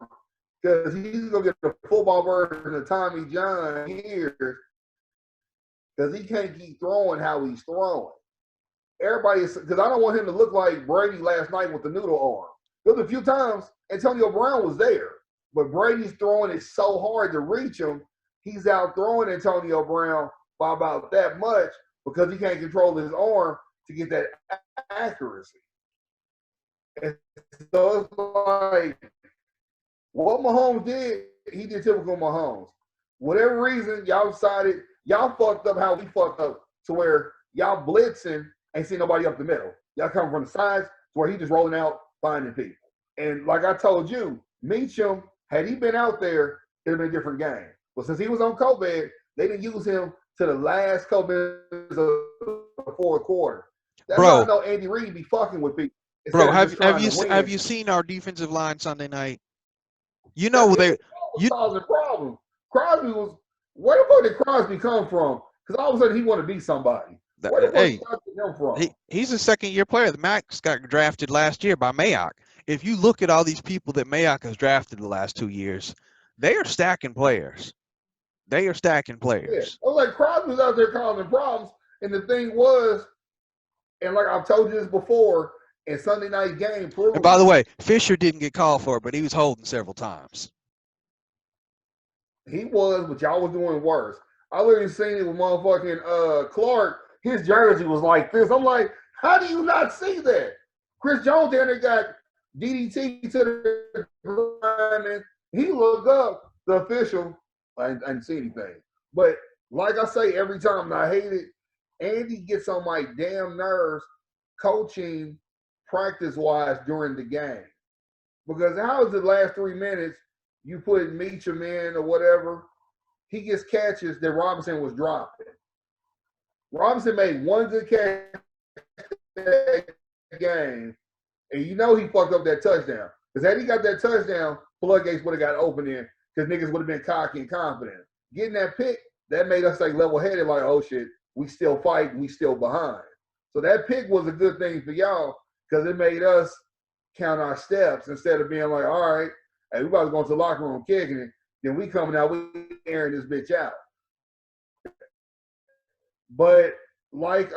because he's going to get the football version of Tommy John here because he can't keep throwing how he's throwing. Because I don't want him to look like Brady last night with the noodle arm. There was a few times Antonio Brown was there, but Brady's throwing it so hard to reach him, he's out throwing Antonio Brown by about that much because he can't control his arm to get that accuracy. And so it's like what Mahomes did, he did typical Mahomes. Whatever reason, y'all decided y'all fucked up how we fucked up to where y'all blitzing ain't see nobody up the middle. Y'all come from the sides to where he just rolling out, finding people. And like I told you, Meacham, had he been out there, it'd have been a different game. But since he was on COVID, they didn't use him to the last couple minutes of the fourth quarter. That's why I know Andy Reid be fucking with people. Bro, have you seen our defensive line Sunday night? You know causing problems. Crosby was where the fuck did Crosby come from? Because all of a sudden he want to be somebody. Where the fuck did Crosby come from? He's a second-year player. The Max got drafted last year by Mayock. If you look at all these people that Mayock has drafted the last 2 years, they are stacking players. They are stacking players. Yeah. I was like, Crosby was out there causing problems, and the thing was, and like I've told you this before, in Sunday night game proved. And by the way, Fisher didn't get called for it, but he was holding several times. He was, but y'all was doing worse. I literally seen it with motherfucking Clark. His jersey was like this. I'm like, how do you not see that? Chris Jones down there got DDT to the ground, and he looked up the official. I didn't see anything. But like I say every time, and I hate it, Andy gets on my damn nerves coaching practice-wise during the game. Because how is the last 3 minutes you put Meacham in or whatever, he gets catches that Robinson was dropping. Robinson made one good catch that game, and you know he fucked up that touchdown. Because had he got that touchdown, floodgates would have got open in because niggas would have been cocky and confident. Getting that pick, that made us like level-headed, like, oh shit, we still fighting, we still behind. So that pick was a good thing for y'all because it made us count our steps instead of being like, all right, hey, we about to go into the locker room kicking it. Then we coming out, we airing this bitch out. But like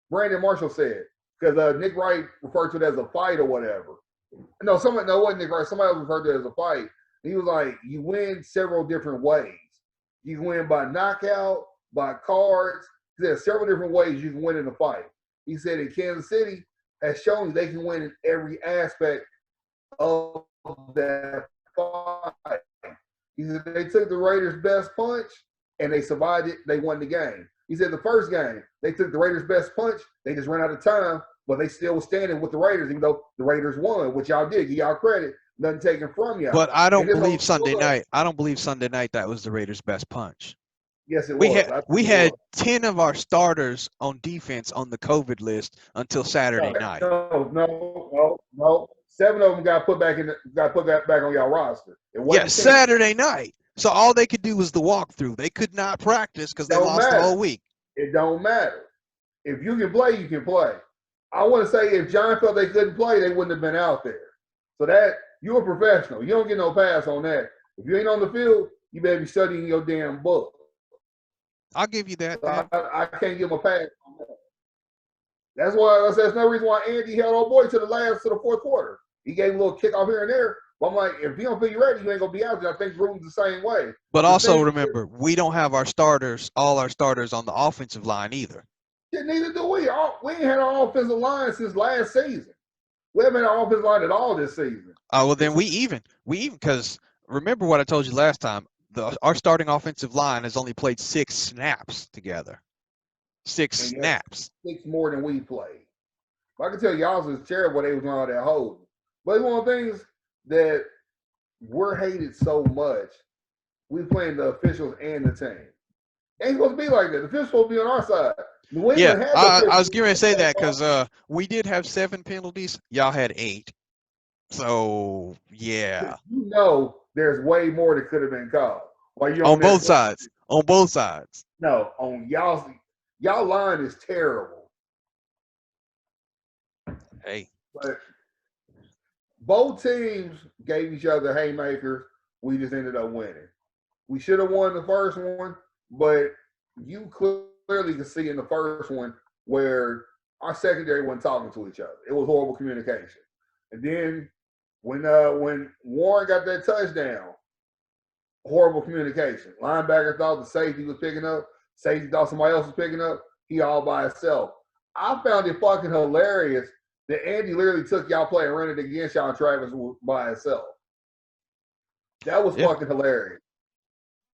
Brandon Marshall said, because Nick Wright referred to it as a fight or whatever. No, it wasn't Nick Wright. Somebody else referred to it as a fight. He was like, you win several different ways. You can win by knockout, by cards. There's several different ways you can win in a fight. He said in Kansas City has shown they can win in every aspect of that fight. He said they took the Raiders' best punch and they survived it. They won the game. He said the first game, they took the Raiders' best punch. They just ran out of time, but they still was standing with the Raiders, even though the Raiders won, which y'all did. Give y'all credit. Nothing taken from y'all. But I don't believe Sunday night. I don't believe Sunday night that was the Raiders' best punch. Yes, it was. We had 10 of our starters on defense on the COVID list until Saturday night. No. 7 of them got put back back on y'all roster. Yeah, Saturday night. So all they could do was the walkthrough. They could not practice because they lost the whole week. It don't matter. If you can play, you can play. I want to say if John felt they couldn't play, they wouldn't have been out there. So that you're a professional. You don't get no pass on that. If you ain't on the field, you better be studying your damn book. I'll give you that. So I can't give him a pass on that. That's why that's no reason why Andy held old boy to the fourth quarter. He gave him a little kick off here and there. But I'm like, if you don't feel you ready, you ain't gonna be out there. I think Gruden's the same way. But also remember, we don't have all our starters on the offensive line either. Yeah, neither do we. We ain't had our offensive line since last season. We haven't had our offensive line at all this season. Oh, well, then we even because remember what I told you last time. Our starting offensive line has only played 6 snaps together. 6 snaps. 6 more than we played. I can tell y'all was terrible they was on all that holding. But it's one of the things that we're hated so much. We playing the officials and the team. Ain't supposed to be like that. The officials supposed to be on our side. Yeah, I was going to say that because we did have 7 penalties. Y'all had 8. So, yeah. You know there's way more that could have been called. On both sides. On both sides. No, on y'all line is terrible. Hey. But both teams gave each other haymakers. We just ended up winning. We should have won the first one, but you clearly could see in the first one where our secondary wasn't talking to each other. It was horrible communication. And then When Warren got that touchdown, horrible communication. Linebacker thought the safety was picking up. Safety thought somebody else was picking up. He all by himself. I found it fucking hilarious that Andy literally took y'all play and ran it against y'all, and Travis was by himself. That was fucking hilarious.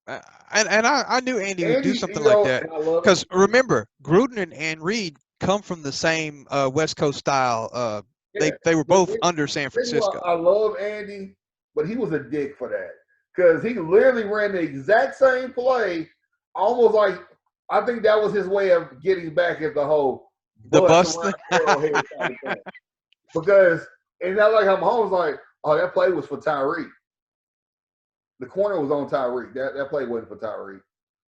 And I knew Andy would do something like that because remember, Gruden and Reed come from the same West Coast style. They were both under San Francisco. I love Andy, but he was a dick for that because he literally ran the exact same play, almost like I think that was his way of getting back at the whole bust because it's not like Mahomes was like, oh, that play was for Tyreek. The corner was on Tyreek. That play wasn't for Tyreek.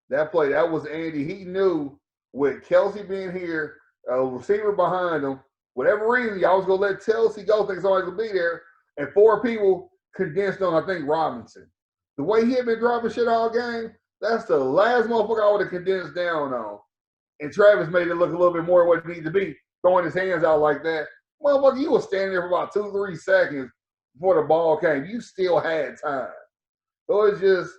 That was Andy. He knew with Kelsey being here, a receiver behind him, whatever reason, y'all was going to let Kelsey go, think somebody's going to be there, and 4 people condensed on, I think, Robinson. The way he had been dropping shit all game, that's the last motherfucker I would have condensed down on. And Travis made it look a little bit more what it needed to be, throwing his hands out like that. Motherfucker, you was standing there for about 2-3 seconds before the ball came. You still had time. So it's just,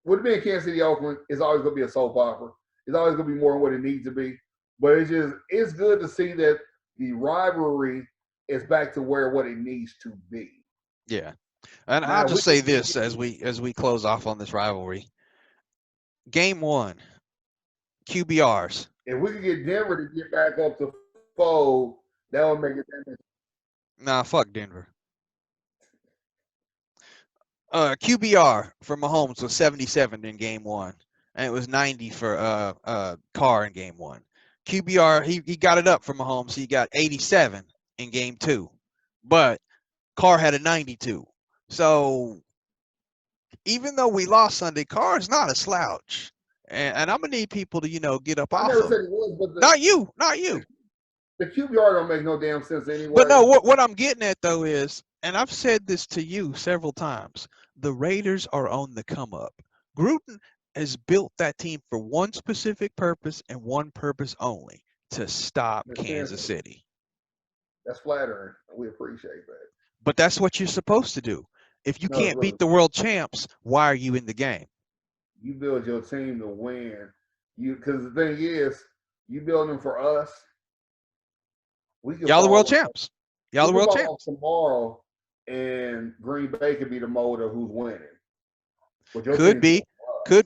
with it being Kansas City, Oakland, it's always going to be a soap opera. It's always going to be more than what it needs to be. But it's good to see that the rivalry is back to what it needs to be. Yeah. And I'll just say this as we close off on this rivalry. Game 1, QBRs. If we could get Denver to get back up to fold, that would make it better. Nah, fuck Denver. QBR for Mahomes was 77 in game 1, and it was 90 for Carr in game 1. QBR, he got it up for Mahomes. He got 87 in game 2, but Carr had a 92. So even though we lost Sunday, Carr is not a slouch, and I'm gonna need people to get up off of him. Not you. The QBR don't make no damn sense anyway. But no, what I'm getting at though is, and I've said this to you several times, the Raiders are on the come up. Gruden has built that team for one specific purpose and one purpose only: to stop Kansas City. That's flattering. We appreciate that. But that's what you're supposed to do. If you can't beat the world champs, why are you in the game? You build your team to win. Because the thing is, you build them for us. Y'all the world champs. Y'all the world champs. Tomorrow, and Green Bay could be the mode of who's winning. Could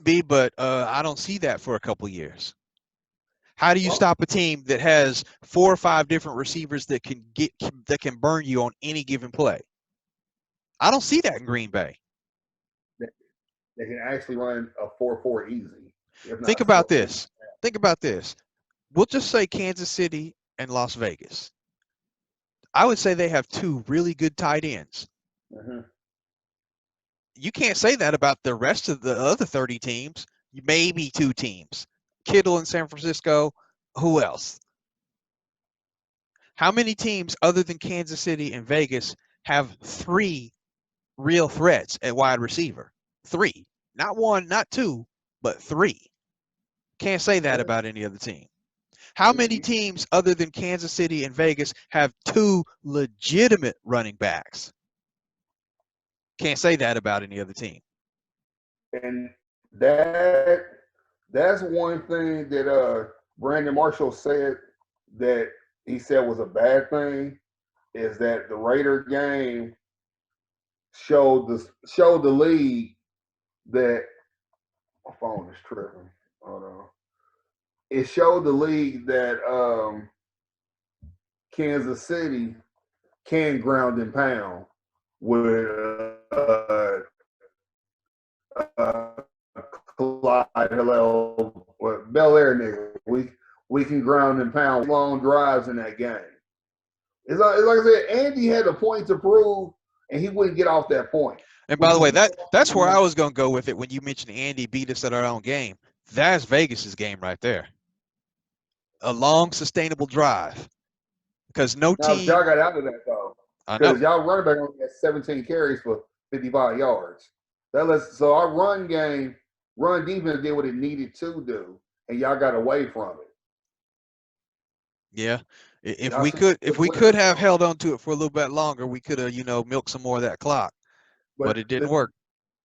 be, but I don't see that for a couple years. How do you stop a team that has 4 or 5 different receivers that can burn you on any given play? I don't see that in Green Bay. They can actually run a 4-4 easy. Think about this. We'll just say Kansas City and Las Vegas. I would say they have 2 really good tight ends. Mm-hmm. You can't say that about the rest of the other 30 teams. Maybe 2 teams. Kittle in San Francisco. Who else? How many teams other than Kansas City and Vegas have 3 real threats at wide receiver? 3. Not 1, not 2, but 3. Can't say that about any other team. How many teams other than Kansas City and Vegas have 2 legitimate running backs? Can't say that about any other team. And that's one thing that Brandon Marshall said that he said was a bad thing, is that the Raider game showed the league that my phone is tripping. Hold on. It showed the league that Kansas City can ground and pound with Clyde Hillel, Bel Air nigga. We can ground and pound long drives in that game. It's like I said, Andy had a point to prove, and he wouldn't get off that point. And by the way, that's where I was going to go with it when you mentioned Andy beat us at our own game. That's Vegas's game right there. A long, sustainable drive. Because no team. Y'all got out of that, though. Because y'all running back only had 17 carries for 55 yards. So our run defense did what it needed to do, and y'all got away from it. Yeah. If Y'all we should could, just if we win could it. have held on to it for a little bit longer, we could have, milked some more of that clock. But But it didn't work.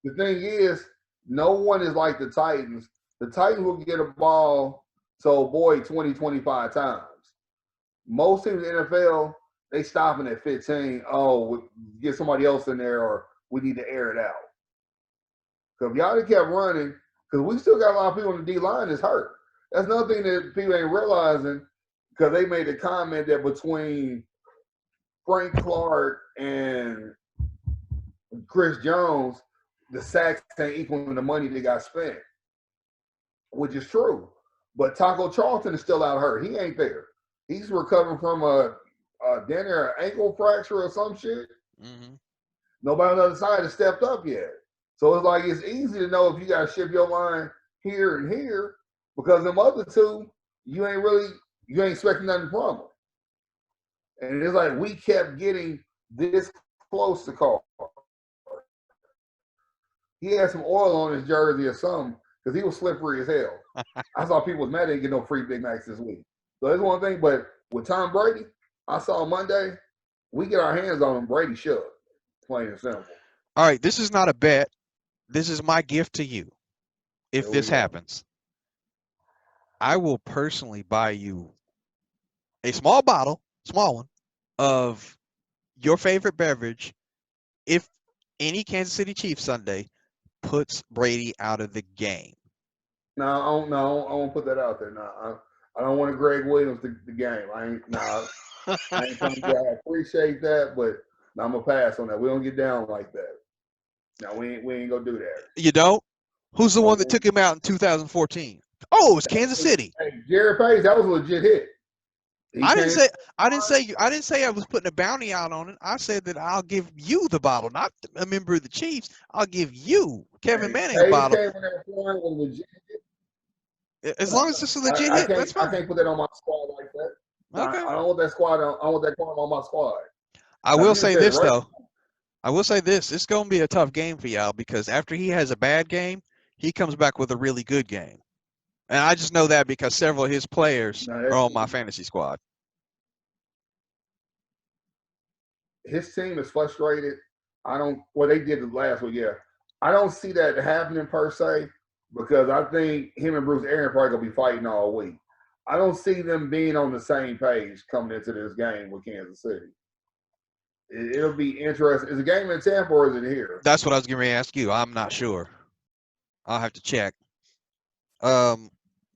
the thing is, no one is like the Titans. The Titans will get a ball to a boy 20, 25 times. Most teams in the NFL, they stopping at 15. Oh, get somebody else in there, or we need to air it out. Because if y'all just kept running, because we still got a lot of people on the D line that's hurt. That's another thing that people ain't realizing, because they made the comment that between Frank Clark and Chris Jones, the sacks ain't equaling the money they got spent, which is true. But Taco Charlton is still out hurt. He ain't there. He's recovering from a dinner ankle fracture or some shit. Mm-hmm. Nobody on the other side has stepped up yet. So it's like it's easy to know if you got to ship your line here and here, because them other two, you ain't expecting nothing from them. And it's like we kept getting this close to Carr. He had some oil on his jersey or something, because he was slippery as hell. I saw people was mad they didn't get no free Big Macs this week. So that's one thing. But with Tom Brady, I saw Monday, we get our hands on him, Brady should. Plain and simple. All right, this is not a bet. This is my gift to you. If There this we go. happens, I will personally buy you a small bottle, small one, of your favorite beverage if any Kansas City Chiefs Sunday puts Brady out of the game. No, I won't put that out there. No, I don't want to Greg Williams the game. I ain't coming to. I appreciate that, but I'm gonna pass on that. We don't get down like that. No, we ain't gonna do that. You don't? Who's the No, one that took him out in 2014? Oh, it's Kansas City. Hey, Jared Page, that was a legit hit. I didn't say I was putting a bounty out on it. I said that I'll give you the bottle, not a member of the Chiefs. I'll give you, Kevin Manning, a bottle. Came in there flying with a legit hit. As long as it's a legit hit, that's fine. I can't put that on my squad like that. Okay. I don't want that squad. I want that corner on my squad. I will say this though. I will say this. It's going to be a tough game for y'all, because after he has a bad game, he comes back with a really good game. And I just know that because several of his players are on my fantasy squad. His team is frustrated. They did last week, yeah. I don't see that happening per se, because I think him and Bruce Aaron probably going to be fighting all week. I don't see them being on the same page coming into this game with Kansas City. It'll be interesting. Is the game in Tampa or is it here? That's what I was going to ask you. I'm not sure. I'll have to check.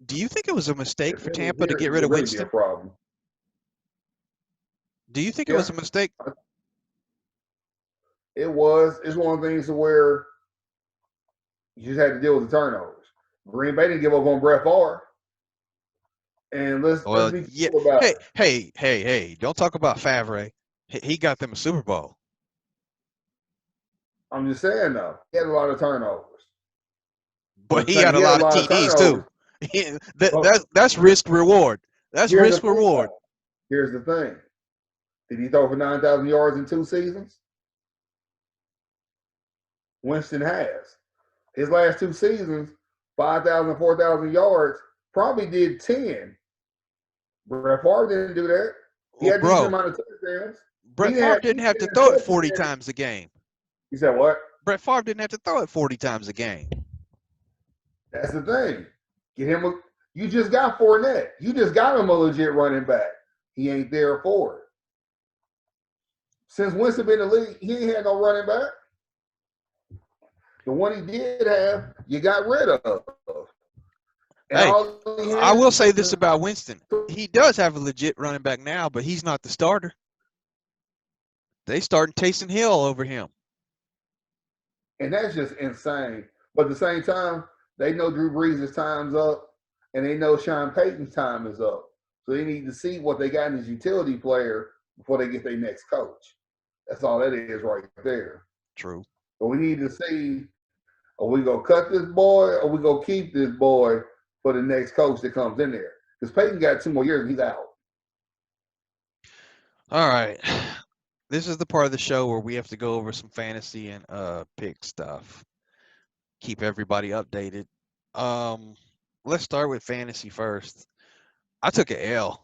Do you think it was a mistake for Tampa to get rid of Winston? Be a problem. Do you think it was a mistake? It was. It's one of the things where you just had to deal with the turnovers. Green Bay didn't give up on Brett Favre. And let's be cool about it. Hey, don't talk about Favre. He got them a Super Bowl. I'm just saying, though. He had a lot of turnovers. But he had a lot of TDs, too. That's risk-reward. That's risk-reward. Here's the thing. Did he throw for 9,000 yards in 2 seasons? Winston has. His last 2 seasons, 5,000, 4,000 yards, probably did 10. Brett Favre didn't do that. He had a decent amount of touchdowns. Brett Favre didn't have to throw it 40 times a game. You said what? Brett Favre didn't have to throw it 40 times a game. That's the thing. Get him you just got Fournette. You just got him a legit running back. He ain't there for it. Since Winston been in the league, he ain't had no running back. The one he did have, you got rid of. Hey, I will say this about Winston. He does have a legit running back now, but he's not the starter. They starting Taysom Hill over him. And that's just insane. But at the same time, they know Drew Brees' time's up, and they know Sean Payton's time is up. So they need to see what they got in his utility player before they get their next coach. That's all that is right there. True. But we need to see, are we going to cut this boy or are we going to keep this boy for the next coach that comes in there? Because Payton got 2 more years and he's out. All right. This is the part of the show where we have to go over some fantasy and pick stuff. Keep everybody updated. Let's start with fantasy first. I took an L.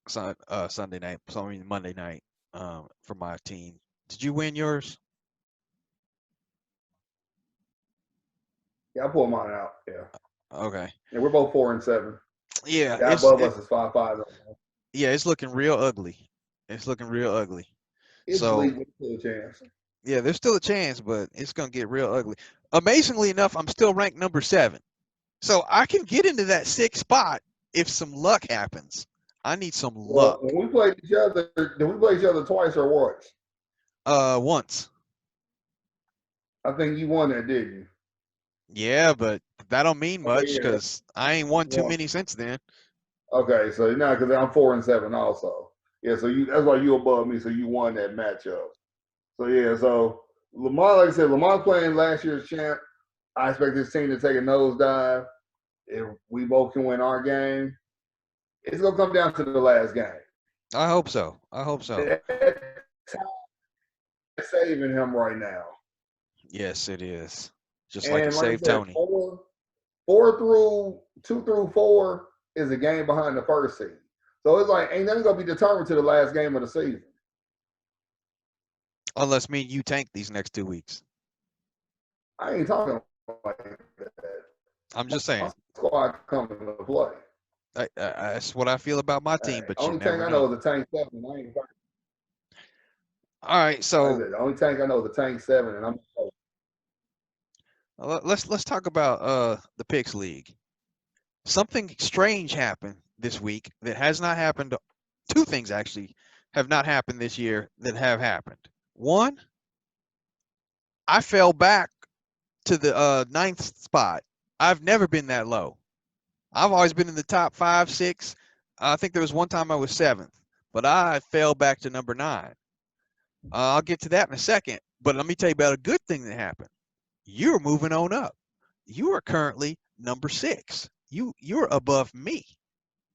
Sunday night. So I mean Monday night. For my team. Did you win yours? Yeah, I pulled mine out. Yeah. Okay. And we're both 4-7. Yeah, Guy above us is 5-5. yeah, it's looking real ugly. It's looking real ugly. It's So bleak with still a chance. yeah, there's still a chance, but it's gonna get real ugly. Amazingly enough, I'm still ranked number 7, so I can get into that 6th spot if some luck happens. I need some Well, luck. when we played each other, did we play each other twice or once? Once. I think you won that, didn't you? Yeah, but that don't mean Okay, much yeah. because I ain't won too One. many since then. Okay, so now because I'm 4-7 also. Yeah, so that's why you above me, so you won that matchup. So yeah, so Lamar, like I said, Lamar playing last year's champ. I expect this team to take a nosedive. If we both can win our game, it's gonna come down to the last game. I hope so. I hope so. Saving him right now. Yes, it is. Just like it And like I saved said, Tony. 2 through 4 is a game behind the first seed. So it's like ain't nothing gonna be determined to the last game of the season. Unless me and you tank these next 2 weeks. I ain't talking like that. I'm just saying. My squad coming to play. That's what I feel about my team, but you Only tank never I know know. is a tank 7. I ain't All right, like so the only tank I know is a tank 7, and I'm let's talk about the Picks League. Something strange happened this week that has not happened. 2 things actually have not happened this year that have happened. One, I fell back to the 9th spot. I've never been that low. I've always been in the top 5, 6. I think there was one time I was 7th, but I fell back to number 9. I'll get to that in a second, but let me tell you about a good thing that happened. You're moving on up. You are currently number 6. You're above me.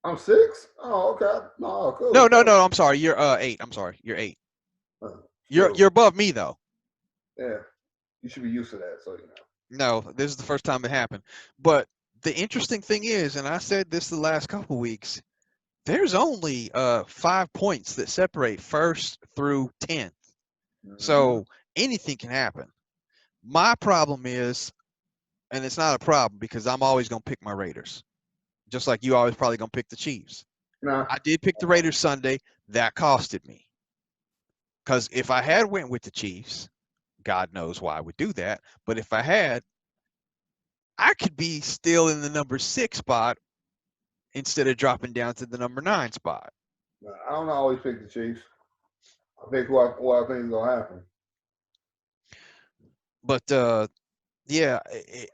I'm 6. Oh, okay. No, No, cool. no, no. I'm sorry. You're 8. I'm sorry. You're 8. You're Cool. above me though. Yeah, you should be used to that, so you know. No, this is the first time it happened. But the interesting thing is, and I said this the last couple weeks, there's only 5 points that separate 1st through 10th. So anything can happen. My problem is, and it's not a problem because I'm always going to pick my Raiders, just like you always probably going to pick the Chiefs. Nah. I did pick the Raiders Sunday. That costed me. Because if I had went with the Chiefs, God knows why I would do that. But if I had, I could be still in the number 6 spot instead of dropping down to the number 9 spot. I don't always pick the Chiefs. I pick what I think is gonna happen. But yeah,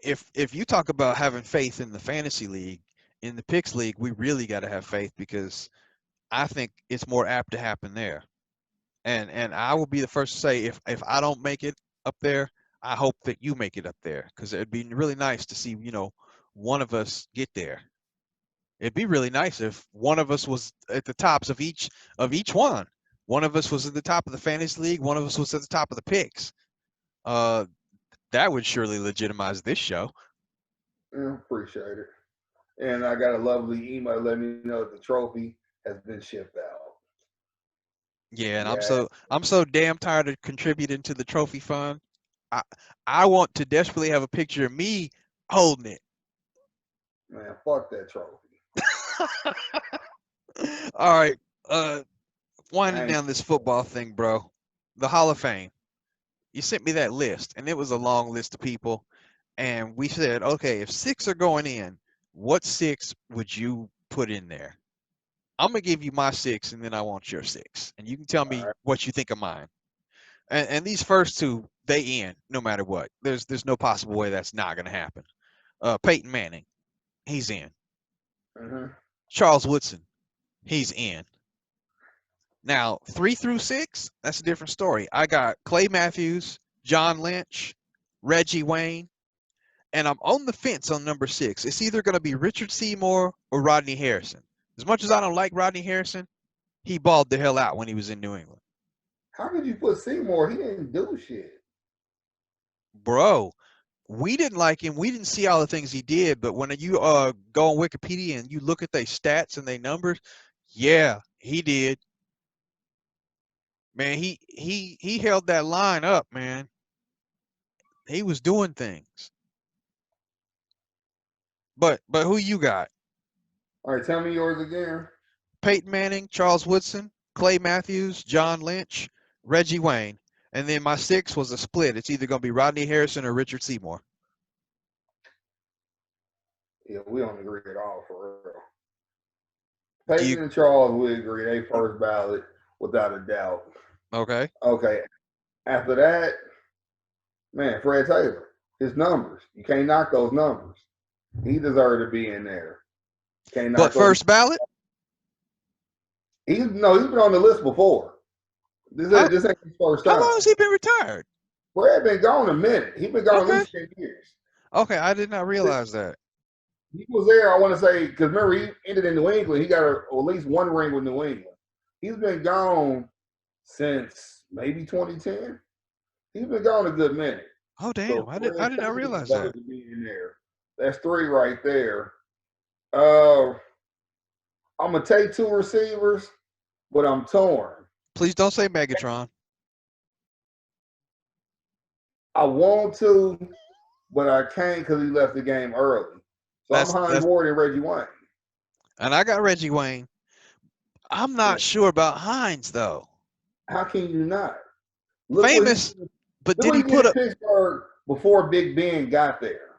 if you talk about having faith in the fantasy league, in the picks league, we really got to have faith because I think it's more apt to happen there. And I will be the first to say if I don't make it up there, I hope that you make it up there because it'd be really nice to see one of us get there. It'd be really nice if one of us was at the tops of each one. One of us was at the top of the fantasy league. One of us was at the top of the picks. That would surely legitimize this show. Yeah, appreciate it. And I got a lovely email letting me know that the trophy has been shipped out. Yeah, and Yeah. I'm so damn tired of contributing to the trophy fund. I want to desperately have a picture of me holding it. Man, fuck that trophy. All right, winding down this football thing, bro. The Hall of Fame. You sent me that list, and it was a long list of people. And we said, okay, if 6 are going in, what 6 would you put in there? I'm gonna give you my 6, and then I want your 6, and you can tell me what you think of mine. And these first 2, they in no matter what. There's no possible way that's not gonna happen. Peyton Manning, he's in. Charles Woodson, he's in. Now 3 through 6, that's a different story. I got Clay Matthews, John Lynch, Reggie Wayne, and I'm on the fence on number 6. It's either going to be Richard Seymour or Rodney Harrison. As much as I don't like Rodney Harrison, he balled the hell out when he was in New England. How could you put Seymour? He didn't do shit. Bro, we didn't like him. We didn't see all the things he did, but when you go on Wikipedia and you look at their stats and their numbers, yeah, He did. Man, he held that line up, man. He was doing things. But who you got? All right, tell me yours again. Peyton Manning, Charles Woodson, Clay Matthews, John Lynch, Reggie Wayne. And then my 6 was a split. It's either going to be Rodney Harrison or Richard Seymour. Yeah, we don't agree at all for real. Do you, Peyton and Charles, we agree. They first ballot without a doubt. okay. Okay. After that, man, Fred Taylor, his numbers. You can't knock those numbers. He deserved to be in there. Can't knock But those. first ballot? He's been on the list before. This ain't his first time. How long has he been retired? Fred been gone a minute. He's been gone at least 10 years. Okay, I did not realize that. He was there, I want to say, because remember, he ended in New England. He got at least one ring with New England. He's been gone since maybe 2010. He's been gone a good minute. Oh, damn. So I did not realize that. To be in there. That's 3 right there. I'm going to take 2 receivers, but I'm torn. Please don't say Megatron. I want to, but I can't because he left the game early. So I'm Hines Ward and Reggie Wayne. And I got Reggie Wayne. I'm not sure about Hines, though. How can you not? Famous, but did he put up Pittsburgh before Big Ben got there?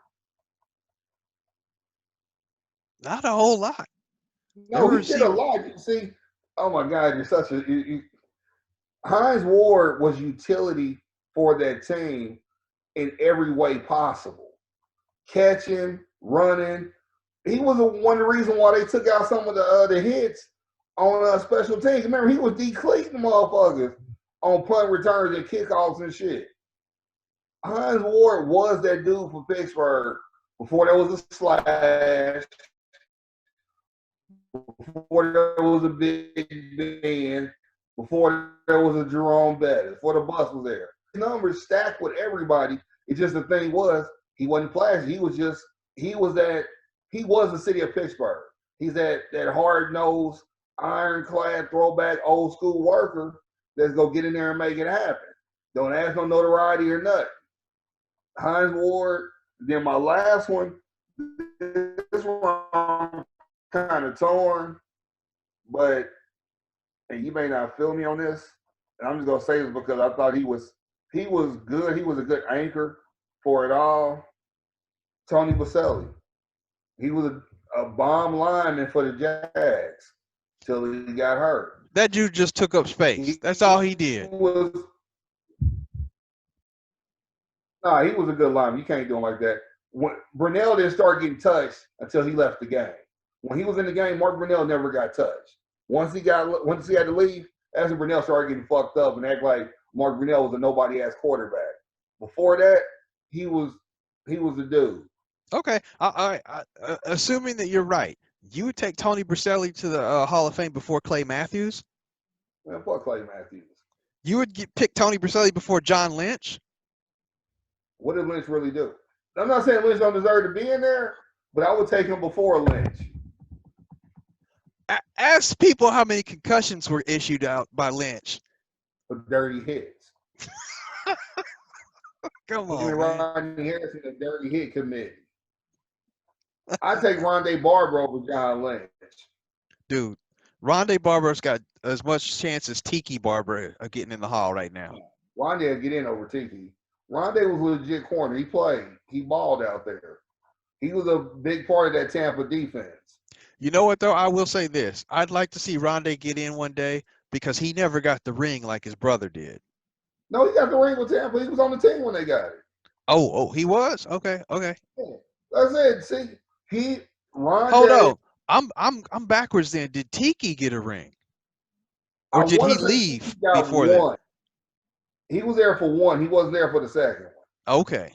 Not a whole lot. No, he did a lot. You see, oh my God, you're such a Hines Ward was utility for that team in every way possible. Catching, running. He was one reason why they took out some of the hits on special teams. Remember, he was decleating motherfuckers on punt returns and kickoffs and shit. Hines Ward was that dude for Pittsburgh before there was a slash, before there was a Big Ben, before there was a Jerome Bettis, before the bus was there. His numbers stacked with everybody. It's just the thing was, he wasn't flashy. He was the city of Pittsburgh. He's that hard-nosed, ironclad, throwback, old school worker that's going to get in there and make it happen. Don't ask no notoriety or nothing. Hines Ward. Then my last one, this one I'm kind of torn, but, and you may not feel me on this, and I'm just going to say this because I thought he was good. He was a good anchor for it all. Tony Boselli. He was a bomb lineman for the Jags till he got hurt. That dude just took up space. That's all he did. He was a good lineman. You can't do him like that. When Brunell didn't start getting touched until he left the game. When he was in the game, Mark Brunell never got touched. Once he had to leave, that's when Brunell started getting fucked up and act like Mark Brunell was a nobody-ass quarterback. Before that, he was the dude. Okay, I assuming that you're right, you would take Tony Boselli to the Hall of Fame before Clay Matthews? Man, fuck Clay Matthews. You would pick Tony Boselli before John Lynch? What did Lynch really do? I'm not saying Lynch don't deserve to be in there, but I would take him before Lynch. Ask people how many concussions were issued out by Lynch. For dirty hits. Come on, man. Rodney Harrison, a dirty hit committee. I take Rondé Barber over John Lynch. Dude, Rondé Barber's got as much chance as Tiki Barber of getting in the Hall right now. Rondé will get in over Tiki. Rondé was a legit corner. He played. He balled out there. He was a big part of that Tampa defense. You know what, though? I will say this. I'd like to see Rondé get in one day because he never got the ring like his brother did. No, he got the ring with Tampa. He was on the team when they got it. Oh, he was? Okay. Yeah. That's it. See, Rondé. Hold on. I'm backwards then. Did Tiki get a ring? Or did he leave before that? He was there for one. He wasn't there for the second one. Okay.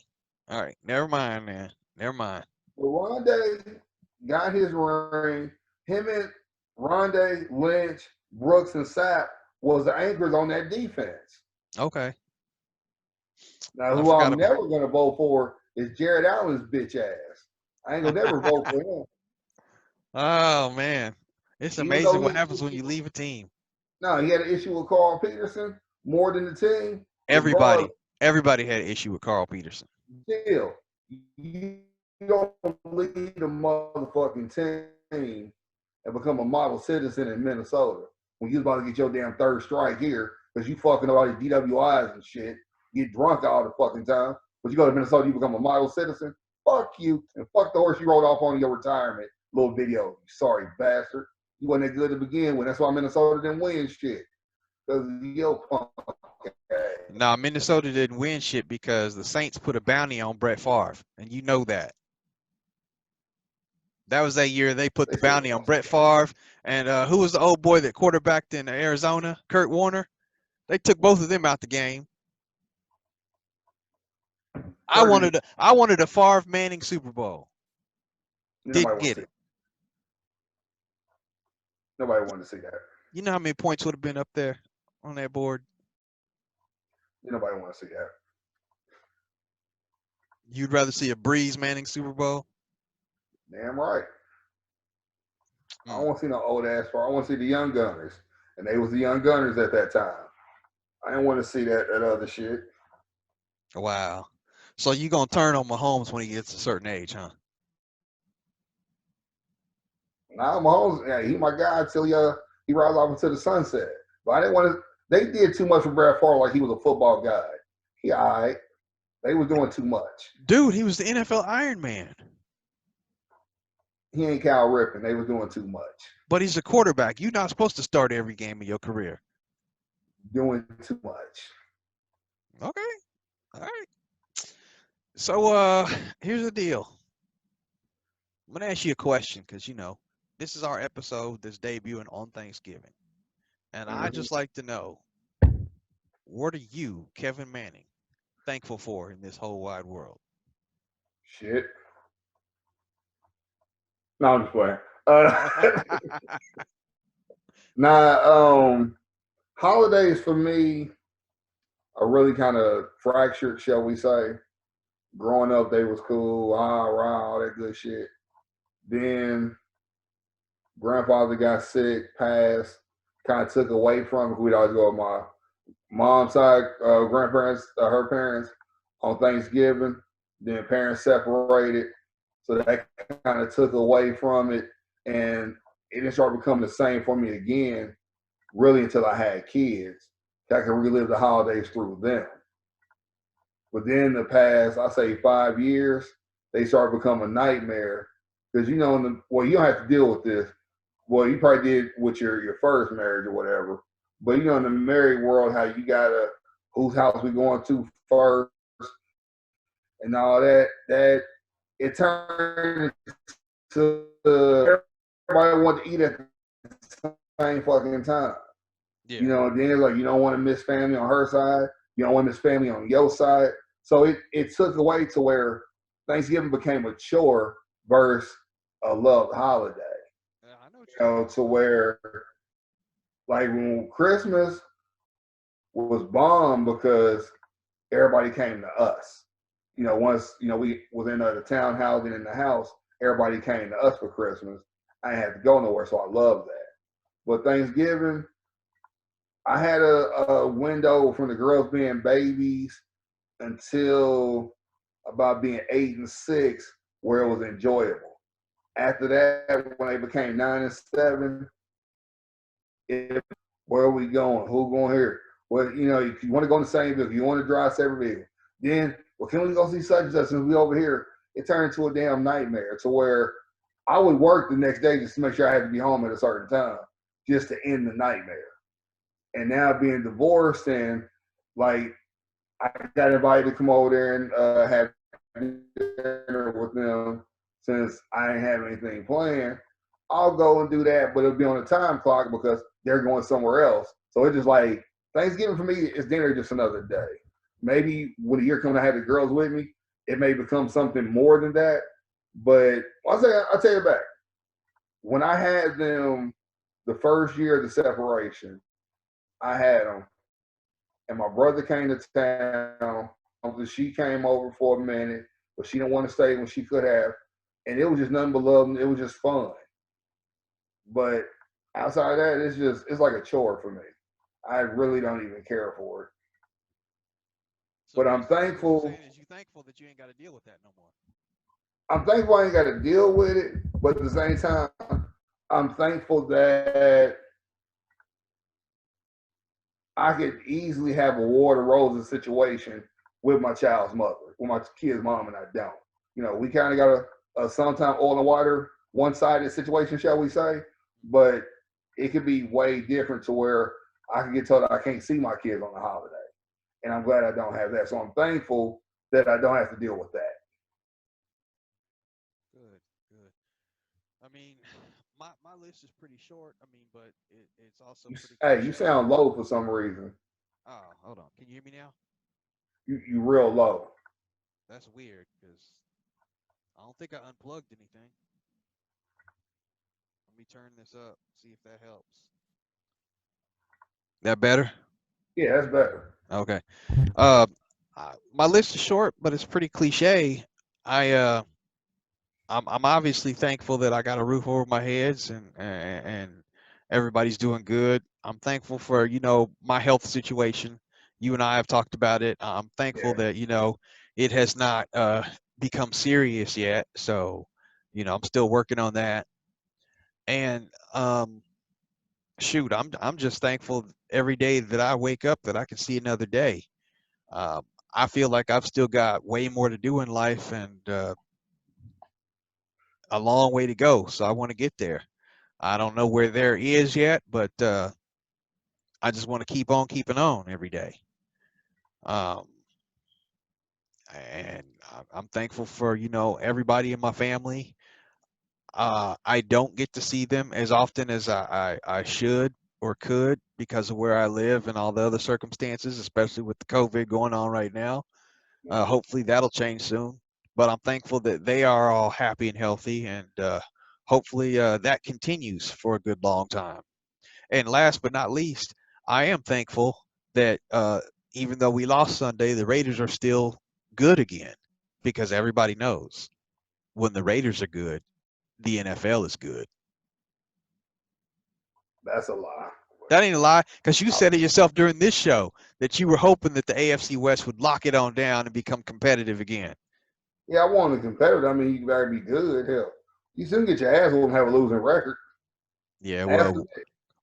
All right. Never mind, man. Never mind. But Rondé got his ring. Him and Rondé, Lynch, Brooks, and Sapp was the anchors on that defense. Okay. Now, who I'm never going to vote for is Jared Allen's bitch ass. I ain't going to never vote for him. Oh, man. It's Even though amazing what happens when you leave a team. no, he had an issue with Carl Peterson more than the team. Regardless, Everybody had an issue with Carl Peterson. still, you don't leave the motherfucking team and become a model citizen in Minnesota when you about to get your damn third strike here because you fucking all these DWIs and shit, get drunk all the fucking time. But you go to Minnesota, you become a model citizen. Fuck you and fuck the horse you rode off on in your retirement little video. You sorry bastard. You wasn't that good to begin with. That's why Minnesota didn't win shit. Because your punk ass. Nah, Minnesota didn't win shit because the Saints put a bounty on Brett Favre, and you know that. That was that year they put the bounty on Brett Favre, and who was the old boy that quarterbacked in Arizona? Kurt Warner. They took both of them out the game. I wanted a Favre Manning Super Bowl. Didn't get it. Nobody wanted to see that. You know how many points would have been up there on that board? Nobody want to see that. You'd rather see a Breeze Manning Super Bowl? Damn right. I don't want to see no old ass Favre. I want to see the young gunners. And they was the young gunners at that time. I didn't want to see that other shit. Wow. So you gonna turn on Mahomes when he gets a certain age, huh? Nah, Mahomes, yeah, he my guy until he rides off into the sunset. But I didn't want to. They did too much for Brad Favre like he was a football guy. He all right. They was doing too much. Dude, he was the NFL Iron Man. He ain't Cal Ripken. They was doing too much. But he's a quarterback. You're not supposed to start every game of your career. Doing too much. Okay. All right. So here's the deal. I'm gonna ask you a question because this is our episode that's debuting on Thanksgiving. And I'd just like to know, what are you, Kevin Manning, thankful for in this whole wide world? Shit. No, I'm just playing. Holidays for me are really kind of fractured, shall we say. Growing up, they was cool, all that good shit. Then grandfather got sick, passed, kind of took away from it. We'd always go with my mom's side, grandparents, her parents on Thanksgiving. Then parents separated. So that kind of took away from it. And it didn't start becoming the same for me again, really until I had kids. I could relive the holidays through them. But then the past, I say 5 years, they start becoming a nightmare. Because you don't have to deal with this. Well, you probably did with your first marriage or whatever. But in the married world, how you gotta whose house we going to first and all that it turned to everybody want to eat at the same fucking time. Yeah. Then it's like you don't want to miss family on her side. You don't want to miss family on your side. So it took away to where Thanksgiving became a chore versus a loved holiday. Yeah, I know. To where like when Christmas was bomb because everybody came to us. Once we was in the townhouse and in the house, everybody came to us for Christmas. I didn't have to go nowhere, so I love that. But Thanksgiving, I had a window from the girls being babies until about being 8 and 6 where it was enjoyable. After that, when they became 9 and 7, where are we going? Who going here? Well, if you want to go in the same vehicle, you want to drive separate vehicle. Then, can we go see such and such since we over here? It turned into a damn nightmare to where I would work the next day just to make sure I had to be home at a certain time just to end the nightmare. And now being divorced and like I got invited to come over there and have dinner with them since I didn't have anything planned. I'll go and do that, but it'll be on a time clock because they're going somewhere else. So it's just like Thanksgiving for me is dinner just another day. Maybe when the year comes, I have the girls with me, it may become something more than that. But I'll tell you back. When I had them the first year of the separation, I had them. And my brother came to town. She came over for a minute, but she didn't want to stay when she could have. And it was just nothing but love. It was just fun. But Outside of that, it's like a chore for me. I really don't even care for it. So But I'm basically, what you're thankful. saying is you thankful that you ain't got to deal with that no more. I'm thankful I ain't got to deal with it. But at the same time, I'm thankful that I could easily have a War of Roses situation with my child's mother, with my kid's mom, and I don't. We kind of got a sometime oil and water one-sided situation, shall we say? But it could be way different to where I can get told I can't see my kids on the holiday, and I'm glad I don't have that. So I'm thankful that I don't have to deal with that. Good, good. I mean, my list is pretty short. I mean, but it's also pretty Hey, you cliche. sound low for some reason. Oh, hold on. Can you hear me now? You real low. That's weird because I don't think I unplugged anything. Let me turn this up, see if that helps. That better? Yeah, that's better. Okay. Uh, my list is short, but it's pretty cliche. I I'm obviously thankful that I got a roof over my heads and everybody's doing good. I'm thankful for, my health situation. You and I have talked about it. I'm thankful Yeah. that, it has not become serious yet. So, I'm still working on that. And shoot, I'm just thankful every day that I wake up that I can see another day. Um, I feel like I've still got way more to do in life and a long way to go. So I want to get there. I don't know where there is yet, but I just want to keep on keeping on every day. Um, and I'm thankful for, everybody in my family. I don't get to see them as often as I should or could because of where I live and all the other circumstances, especially with the COVID going on right now. Hopefully that'll change soon. But I'm thankful that they are all happy and healthy, and hopefully that continues for a good long time. And last but not least, I am thankful that even though we lost Sunday, the Raiders are still good again because everybody knows when the Raiders are good, the NFL is good. That's a lie. That ain't a lie because you said it yourself during this show that you were hoping that the AFC West would lock it on down and become competitive again. Yeah, I want a competitor. I mean, you better be good. Hell, you shouldn't get your ass whooped and have a losing record. Yeah, Ask well,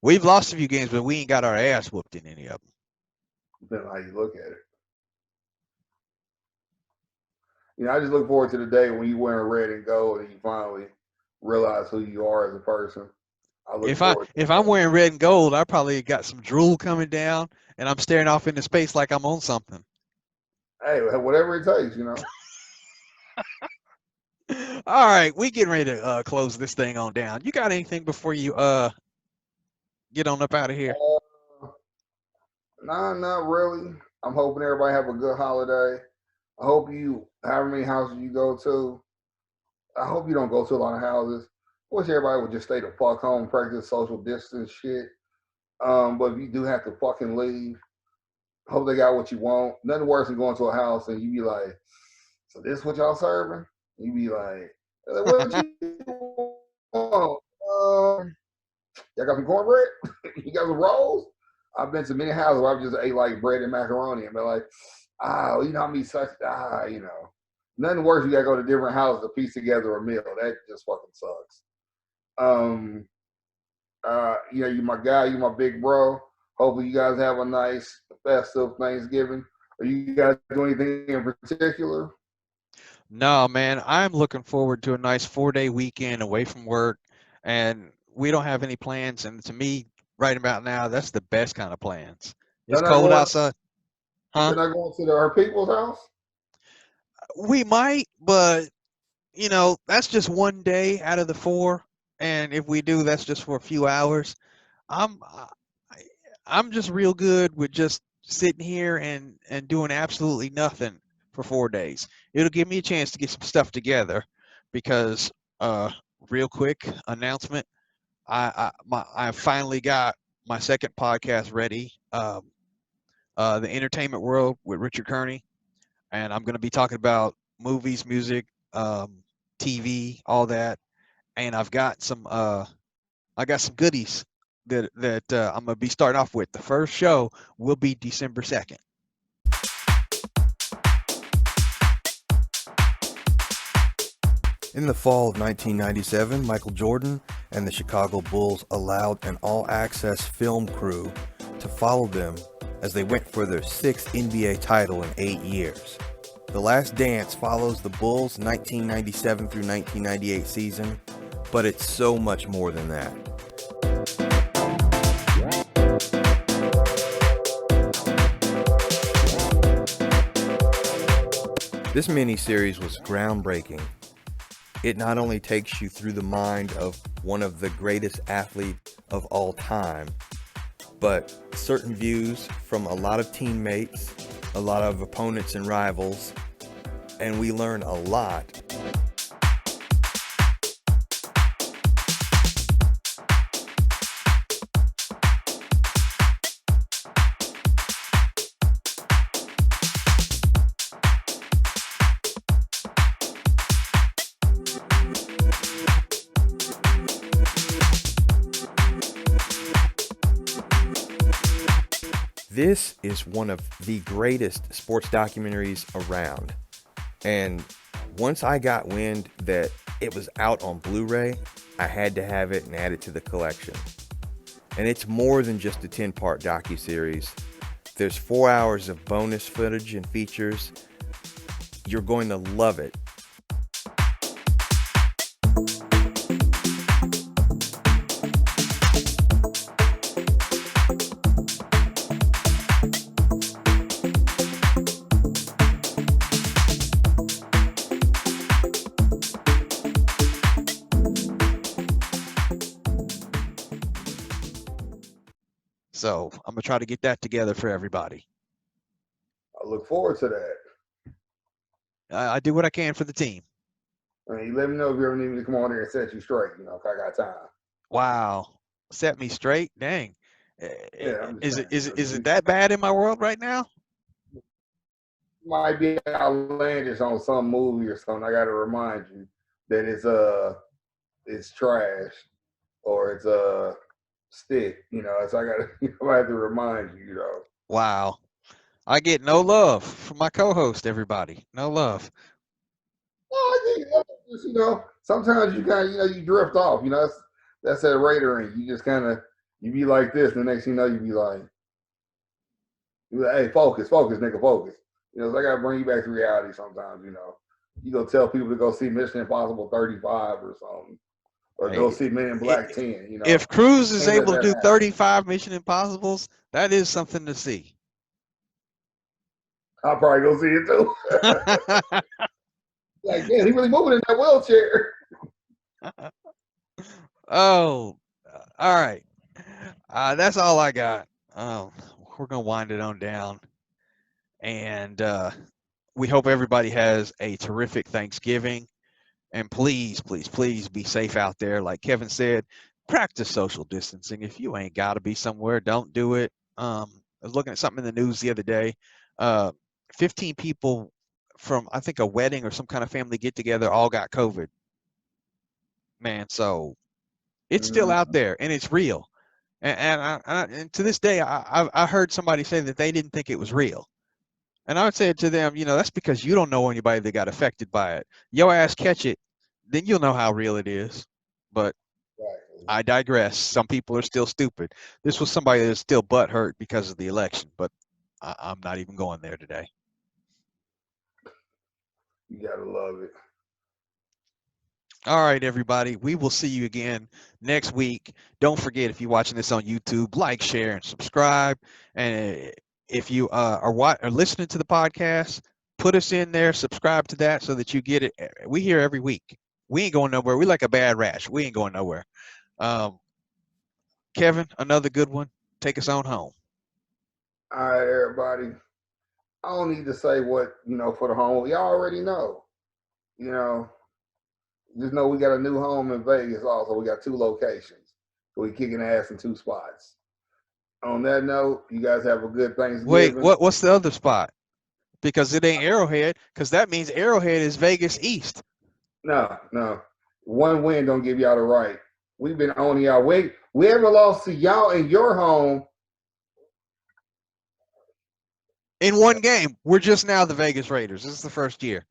we've lost a few games, but we ain't got our ass whooped in any of them. depending on how you look at it. I just look forward to the day when you wear red and gold and you finally realize who you are as a person. I look If I forward to if I'm wearing red and gold, I probably got some drool coming down, and I'm staring off into space like I'm on something. hey, whatever it takes. All right, we getting ready to close this thing on down. You got anything before you get on up out of here? Nah, not really. I'm hoping everybody have a good holiday. I hope you, however many houses you go to, I hope you don't go to a lot of houses. I wish everybody would just stay the fuck home, practice social distance shit. But if you do have to fucking leave, hope they got what you want. Nothing worse than going to a house and you be like, so this what y'all serving? You be like, what you want? Y'all got some cornbread? You got some rolls? I've been to many houses where I've just ate like bread and macaroni and be like, how many such, Nothing worse, you gotta go to different houses to piece together a meal. That just fucking sucks. Um, you my guy, you my big bro. Hopefully you guys have a nice festive Thanksgiving. Are you guys doing anything in particular? No, man, I'm looking forward to a nice 4-day weekend away from work, and we don't have any plans. And to me, right about now, that's the best kind of plans. It's They're not cold going. outside, huh? They're not going to her people's house. We might, but that's just one day out of the 4, and if we do, that's just for a few hours. I'm I, I'm just real good with just sitting here and doing absolutely nothing for 4 days. It'll give me a chance to get some stuff together because real quick announcement, I finally got my second podcast ready, the Entertainment World with Richard Kearney, and I'm going to be talking about movies, music, TV, all that, and I got some goodies that I'm gonna be starting off with. The first show will be December 2nd. In the fall of 1997, Michael Jordan and the Chicago Bulls allowed an all-access film crew to follow them as they went for their 6th NBA title in 8 years. The Last Dance follows the Bulls' 1997 through 1998 season, but it's so much more than that. This miniseries was groundbreaking. It not only takes you through the mind of one of the greatest athletes of all time, but certain views from a lot of teammates, a lot of opponents and rivals, and we learn a lot. This is one of the greatest sports documentaries around. And once I got wind that it was out on Blu-ray, I had to have it and add it to the collection. And it's more than just a 10-part docuseries. There's 4 hours of bonus footage and features. You're going to love it. So I'm gonna try to get that together for everybody. I look forward to that. I do what I can for the team. I mean, you let me know if you ever need me to come on there and set you straight. You know, if I got time. Wow, set me straight. Dang. Yeah, Is it that bad in my world right now? Might be outlandish on some movie or something. I got to remind you that it's trash or it's stick. You know, so I have to remind you. You know. Wow, I get no love from my co-host. Everybody, no love. Well, I think you know, sometimes you kind of you drift off. You know, that's that Raider ring. You just kind of you be like this, and the next thing you know, you be like, hey, focus, nigga, focus. You know, so I gotta bring you back to reality sometimes. You know, you go tell people to go see Mission Impossible 35 or something, or go see Men in Black 10. You know, if Cruise is able to do happen. 35 Mission Impossibles, that is something to see. I'll probably go see it too. Like, damn, he really moving in that wheelchair. Oh, all right. That's all I got. We're gonna wind it on down, and we hope everybody has a terrific Thanksgiving. And please, please, please be safe out there. Like Kevin said, practice social distancing. If you ain't got to be somewhere, don't do it. I was looking at something in the news the other day. 15 people from, I think, a wedding or some kind of family get together all got COVID. Man, so it's still out there and it's real. And to this day, I heard somebody say that they didn't think it was real. And I would say to them, you know, that's because you don't know anybody that got affected by it. Your ass catch it, then you'll know how real it is. But I digress. Some people are still stupid. This was somebody that's still butthurt because of the election, but I'm not even going there today. You gotta love it. All right, everybody. We will see you again next week. Don't forget, if you're watching this on YouTube, like, share, and subscribe. And if you are listening to the podcast, put us in there, subscribe to that so that you get it. We here every week. We ain't going nowhere. We like a bad rash. We ain't going nowhere. Kevin, another good one. Take us on home. All right, everybody. I don't need to say what, you know, for the home. Y'all already know. You know, just know we got a new home in Vegas also. We got 2 locations. So we kicking ass in 2 spots. On that note, you guys have a good Thanksgiving. Wait, what's the other spot? Because it ain't Arrowhead, because that means Arrowhead is Vegas East. No. One win don't give y'all the right We've been on y'all. We haven't lost to y'all in your home. In one game, we're just now the Vegas Raiders. This is the first year.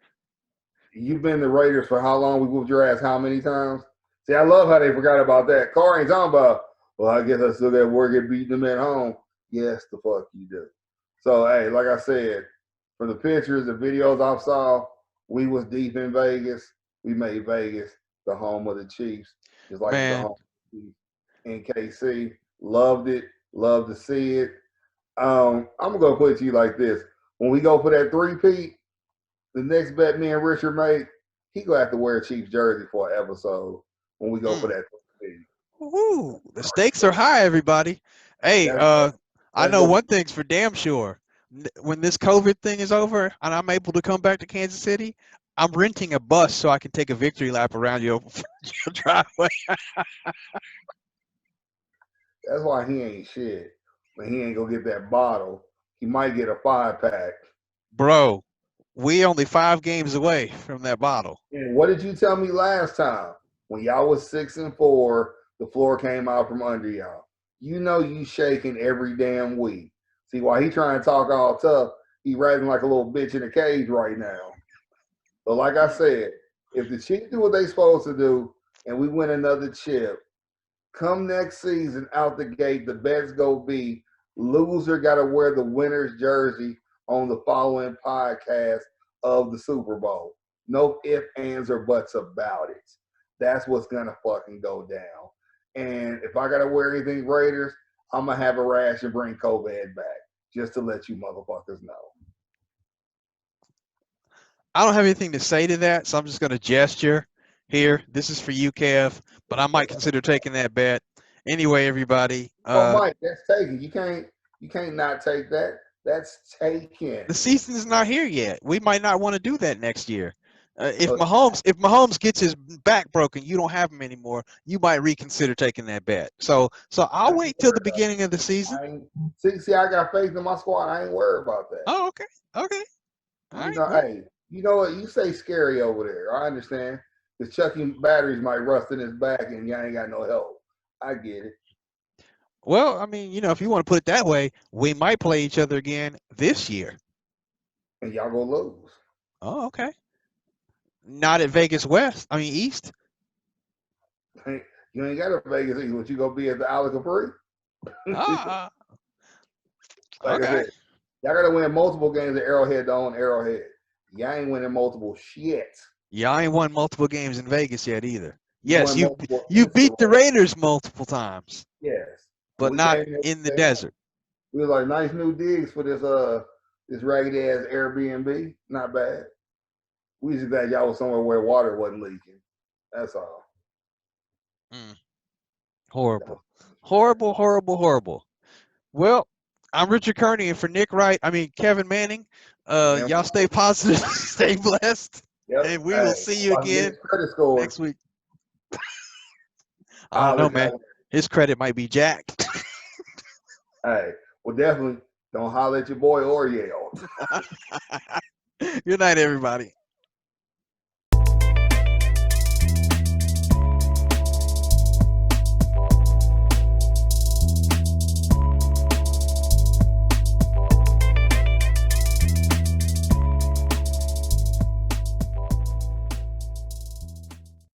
You've been the Raiders for how long? We whooped your ass how many times? See, I love how they forgot about that. Carr ain't talking about, well, I guess I still got work at beating them at home. Yes, the fuck you do. So, hey, like I said, from the pictures, the videos I saw, we was deep in Vegas. We made Vegas the home of the Chiefs, just like it's the Man, home of the Chiefs in KC. Loved it. Loved to see it. I'm going to put it to you like this. When we go for that three-peat, the next bet me and Richard make, he going to have to wear a Chiefs jersey for an episode when we go for that three-peat. woo, the stakes are high, everybody. Hey, I know one thing's for damn sure. When this COVID thing is over and I'm able to come back to Kansas City, I'm renting a bus so I can take a victory lap around your driveway. That's why he ain't shit. When he ain't gonna get that bottle, he might get a 5-pack. Bro, we only 5 games away from that bottle. And what did you tell me last time? When y'all was 6-4, the floor came out from under y'all. You know you shaking every damn week. See, while he trying to talk all tough, he riding like a little bitch in a cage right now. But like I said, if the Chiefs do what they supposed to do and we win another chip, come next season out the gate, the bets go be loser got to wear the winner's jersey on the following podcast of the Super Bowl. No ifs, ands, or buts about it. That's what's going to fucking go down. And if I got to wear anything Raiders, I'm going to have a rash and bring COVID back just to let you motherfuckers know. I don't have anything to say to that, so I'm just going to gesture here. This is for you, Kev, but I might consider taking that bet. Anyway, everybody. Mike, that's taken. You can't not take that. That's taken. The season is not here yet. We might not want to do that next year. If Mahomes gets his back broken, you don't have him anymore. You might reconsider taking that bet. So I'll wait till the beginning of the season. See, I got faith in my squad. I ain't worried about that. Oh, okay. All right, hey, you know what? You say scary over there. I understand. Because Chucky batteries might rust in his back and y'all ain't got no help. I get it. Well, I mean, if you want to put it that way, we might play each other again this year. And y'all gonna lose. Oh, okay. Not at Vegas West. I mean East. You ain't got a Vegas East. What you gonna be at the Isle of Capri? Like I said, y'all gotta win multiple games at Arrowhead to own Arrowhead. Y'all ain't winning multiple shit. Y'all ain't won multiple games in Vegas yet either. Yes, you beat the Raiders multiple times. Yes. But not in the desert. We was like, nice new digs for this raggedy ass Airbnb. Not bad. We just glad y'all was somewhere where water wasn't leaking. That's all. Horrible. Horrible. Well, I'm Richard Kearney, and for Nick Wright, Kevin Manning, y'all stay positive, stay blessed, and we will see you again next week. I don't know, man. His credit might be jacked. Hey, well, definitely don't holler at your boy or yell. Good night, everybody.